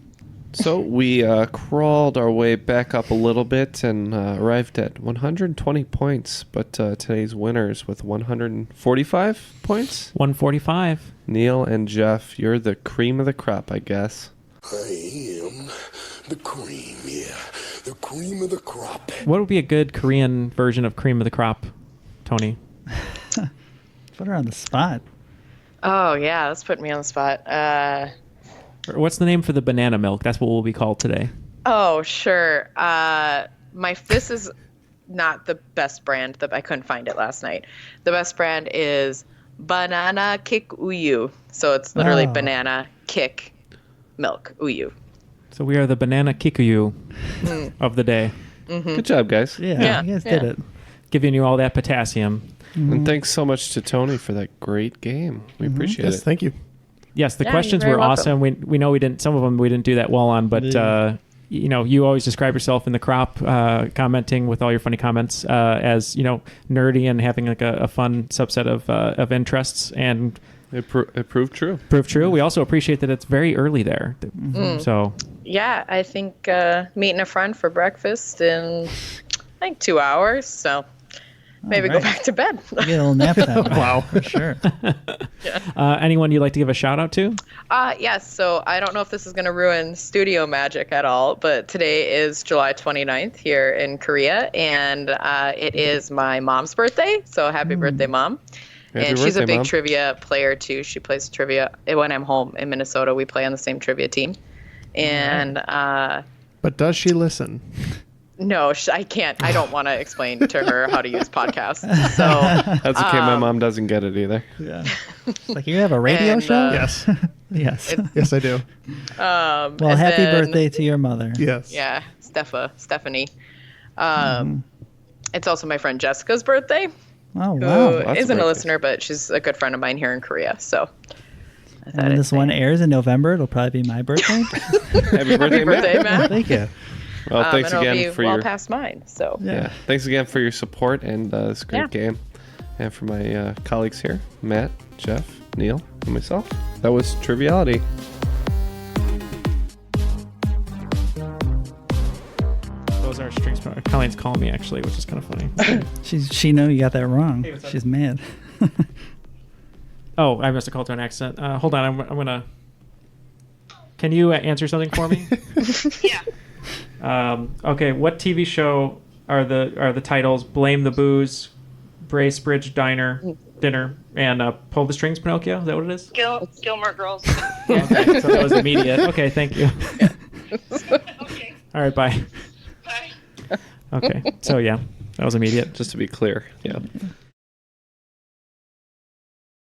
So we crawled our way back up a little bit and arrived at 120 points. But today's winners with 145 points. 145. Neal and Jeff, you're the cream of the crop, I guess. I am the cream, yeah. The cream of the crop. What would be a good Korean version of cream of the crop, Tony? Put her on the spot. Oh yeah, that's putting me on the spot. Or what's the name for the banana milk? That's what we'll be called today. Oh sure. This is not the best brand. I couldn't find it last night. The best brand is Banana Kick Uyu. So it's literally banana kick milk uyu. So we are the banana kikuyu of the day. Mm-hmm. Good job, guys. Yeah, you guys did it. Giving you all that potassium. And thanks so much to Tony for that great game. We appreciate Yes, it. thank you. Yes, the Yeah, questions you're were very welcome. awesome. We know we didn't. Some of them we didn't do that well on, but you always describe yourself in the crop, commenting with all your funny comments as nerdy and having like a fun subset of interests, and It proved true. proved true. We also appreciate that it's very early there. So Yeah, I think meeting a friend for breakfast in like 2 hours. So maybe go right. back to bed. Get a little nap time. Wow, for sure. anyone you'd like to give a shout out to? Yes, so I don't know if this is going to ruin studio magic at all, but today is July 29th here in Korea, and it is my mom's birthday, so happy birthday, Mom. Happy And she's a birthday, big Mom. trivia player, too. She plays trivia. When I'm home in Minnesota, we play on the same trivia team. And But does she listen? no, I can't. I don't want to explain to her how to use podcasts. So That's okay. My mom doesn't get it either. Yeah. It's like, you have a radio And, show? Yes. Yes. Yes, I do. Well, and happy then- birthday to your mother. Yes. Yeah, Stephanie. It's also my friend Jessica's birthday, Oh, who wow. that's a isn't a birthday. listener, but she's a good friend of mine here in Korea. So I And thought when I'd this say one airs in November, it'll probably be my birthday. Happy birthday, happy birthday, Matt. Matt. Thank you. Well, thanks and it'll again be for well your past mine. So yeah. Thanks again for your support and this great Yeah. game, and for my colleagues here, Matt, Jeff, Neal, and myself. That was Triviality. Those are strings. Colleen's calling me actually, which is kind of funny. She know you got that wrong. Hey, what's up? She's mad. Oh, I must have called to an accident. Hold on, I'm gonna. Can you answer something for me? Yeah. Okay, what TV show are the titles Blame the Booze, Bracebridge Dinner, and Pull the Strings Pinocchio? Is that what it is? Gilmore Girls. Okay, so that was immediate. Okay, thank you. Okay. All right, bye. Bye. Okay, so yeah, that was immediate. Just to be clear, yeah.